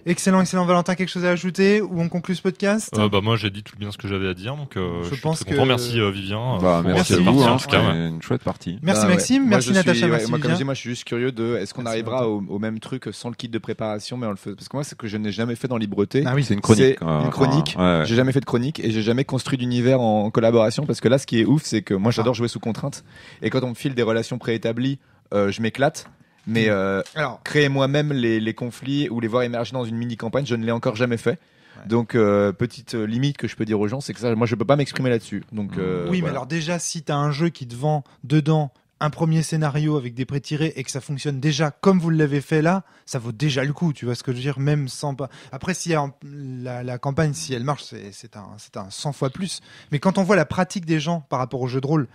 Excellent. Valentin, quelque chose à ajouter ou on conclut ce podcast? Moi, j'ai dit tout bien ce que j'avais à dire, donc je suis pense très content. que- Merci Vivien. Merci pour à cette vous, partie, hein, en tout cas. c'était une chouette partie. Merci Ah ouais. Maxime, Moi, merci je Natacha, suis- merci moi, comme je Vivien. dis, moi, je suis juste curieux de est-ce qu'on Merci, arrivera au même truc sans le kit de préparation, mais on le fait parce que moi, c'est que je n'ai jamais fait dans Libreté. Ah oui, C'est une chronique. C'est une chronique. Ouais. J'ai jamais fait de chronique et j'ai jamais construit d'univers en collaboration parce que là, ce qui est ouf, c'est que moi, j'adore jouer sous contrainte et quand on me file des relations préétablies, je m'éclate. Mais Alors, créer moi-même les conflits ou les voir émerger dans une mini-campagne, je ne l'ai encore jamais fait. Ouais. Donc, petite limite que je peux dire aux gens, c'est que ça, moi, je peux pas m'exprimer là-dessus. Donc, oui, mais voilà. alors déjà, si t'as un jeu qui te vend dedans un premier scénario avec des prétirés et que ça fonctionne déjà comme vous l'avez fait là, ça vaut déjà le coup, tu vois ce que je veux dire, même sans pas. Après, si la campagne, si elle marche, c'est un 100 fois plus. Mais quand on voit la pratique des gens par rapport au jeu de rôle,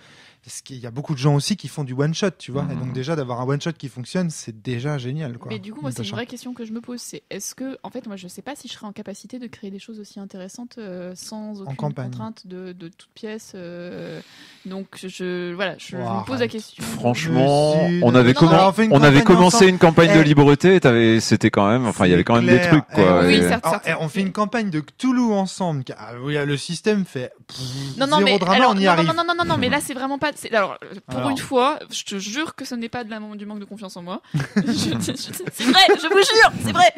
parce qu'il y a beaucoup de gens aussi qui font du one shot, tu vois, et donc déjà d'avoir un one shot qui fonctionne, c'est déjà génial, quoi. Mais du coup, moi, c'est une Natacha. vraie question que je me pose. C'est est-ce que, en fait, moi, je sais pas si je serais en capacité de créer des choses aussi intéressantes sans aucune campagne. contrainte de toute pièce. Donc, je Oh, me pose la question. Franchement, Monsieur, on avait, non, non, on fait une on avait campagne commencé ensemble. une campagne de Eh. Libreté, c'était quand même, enfin, il y avait quand même des clair. trucs, quoi. Oui, Et- certes. Alors, on fait une campagne de Cthulhu ensemble. Où le système fait Non, zéro mais drama, alors, on y non, arrive. non, mais là, c'est vraiment pas. Alors, pour Alors. une fois, je te jure que ce n'est pas du manque de confiance en moi. C'est vrai, je vous jure, c'est vrai.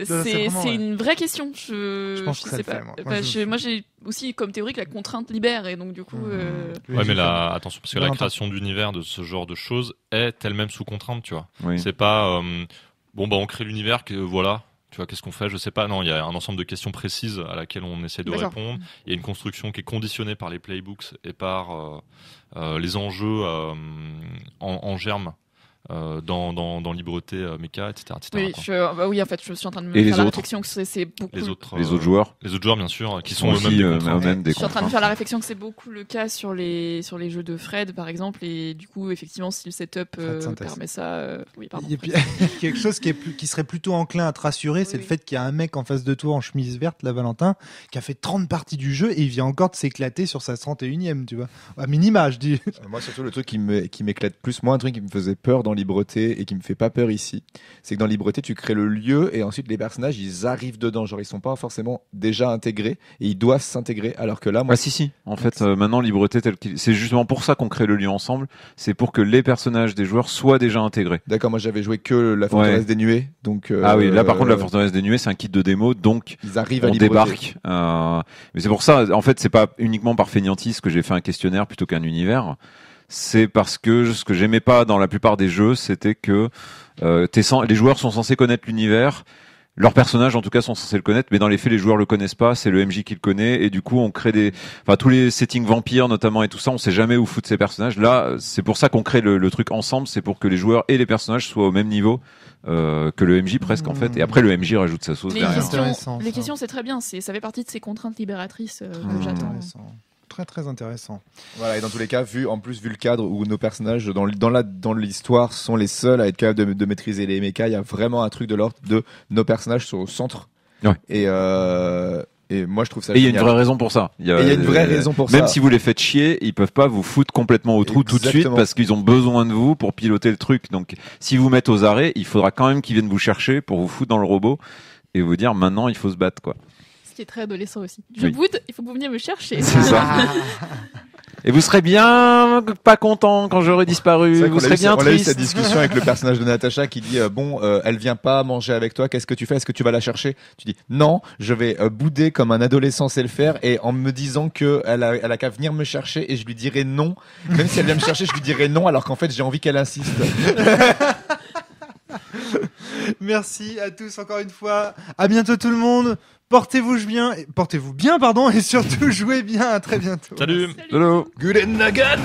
Non, c'est vraiment, C'est une vraie question. Je pense que ça sais le pas. fait, moi. Moi, j'ai aussi comme théorie que la contrainte libère, et donc du coup. Ouais, mais là, attention, parce que la Valentin. création d'univers de ce genre de choses est elle-même sous contrainte, tu vois. Oui. C'est pas, on crée l'univers, que voilà. Tu vois, qu'est-ce qu'on fait? Je sais pas. Non, il y a un ensemble de questions précises à laquelle on essaie de D'accord. répondre. Il y a une construction qui est conditionnée par les playbooks et par les enjeux en germe dans Libreté, Mecha, etc. Oui, quoi. oui, en fait, je suis en train de me Et faire les la autres réflexion que c'est beaucoup. Les autres joueurs les autres joueurs, bien sûr, qui sont sont aussi eux-mêmes des contraintes. eux-mêmes des Je suis en train de contraintes. faire la réflexion que c'est beaucoup le cas sur les jeux de Fred, par exemple, et du coup, effectivement, si le setup Fred Synthèse. permet ça, oui, pardon. Et puis, quelque chose qui serait plutôt enclin à te rassurer, c'est Oui. le fait qu'il y a un mec en face de toi en chemise verte, là, Valentin, qui a fait 30 parties du jeu et il vient encore de s'éclater sur sa 31e, tu vois. À minima, je dis. Moi, surtout, le truc qui m'éclate plus, moi, un truc qui me faisait peur dans Libreté et qui me fait pas peur ici, c'est que dans Libreté, tu crées le lieu et ensuite les personnages, ils arrivent dedans. Genre, ils sont pas forcément déjà intégrés et ils doivent s'intégrer. Alors que là, moi, Ah si. En fait, maintenant, Libreté tel qu'il, c'est justement pour ça qu'on crée le lien ensemble. C'est pour que les personnages des joueurs soient déjà intégrés. d'accord, moi, j'avais joué que la forteresse Ouais. des nuées. Donc, Ah oui, là par contre, la forteresse des nuées, c'est un kit de démo, donc ils arrivent à on Libreté. débarque. Mais c'est pour ça, en fait, c'est pas uniquement par fainéantise que j'ai fait un questionnaire plutôt qu'un univers. C'est parce que ce que j'aimais pas dans la plupart des jeux, c'était que les joueurs sont censés connaître l'univers. Leurs personnages, en tout cas, sont censés le connaître, mais dans les faits, les joueurs le connaissent pas. C'est le MJ qui le connaît, et du coup, on crée tous les settings vampires, notamment, et tout ça, on sait jamais où foutre ces personnages. Là, c'est pour ça qu'on crée le truc ensemble. C'est pour que les joueurs et les personnages soient au même niveau que le MJ presque, en fait. Et après, le MJ rajoute sa sauce Les derrière. Intéressant, ça. questions, c'est très bien. Ça fait partie de ces contraintes libératrices que j'attends. Intéressant. Très, très intéressant. Voilà, et dans tous les cas, vu le cadre où nos personnages dans l'histoire sont les seuls à être capables de maîtriser les mechas, il y a vraiment un truc de l'ordre de nos personnages sont au centre. Ouais. Et Et moi, je trouve ça Et il y a une génial. vraie raison pour ça. Et il y a une vraie raison pour ça. Même si vous les faites chier, ils peuvent pas vous foutre complètement au trou tout de suite Exactement. parce qu'ils ont besoin de vous pour piloter le truc. Donc, si vous mettez aux arrêts, il faudra quand même qu'ils viennent vous chercher pour vous foutre dans le robot et vous dire maintenant il faut se battre, quoi. Ce qui est très adolescent aussi. Je Oui. boude, il faut que vous veniez me chercher. C'est ça. Et vous serez bien pas content quand j'aurai disparu. C'est vrai Vous qu'on serez bien on a eu triste. cette discussion avec le personnage de Natacha qui dit elle vient pas manger avec toi, qu'est-ce que tu fais, est-ce que tu vas la chercher? Tu dis non, je vais bouder comme un adolescent sait le faire, et en me disant que elle a qu'à venir me chercher, et je lui dirai non, même si elle vient me chercher, je lui dirai non, alors qu'en fait j'ai envie qu'elle insiste. Merci à tous encore une fois. À bientôt tout le monde. Portez-vous bien, pardon, et surtout jouez bien. À très bientôt. Salut. Hello. Good and nugget.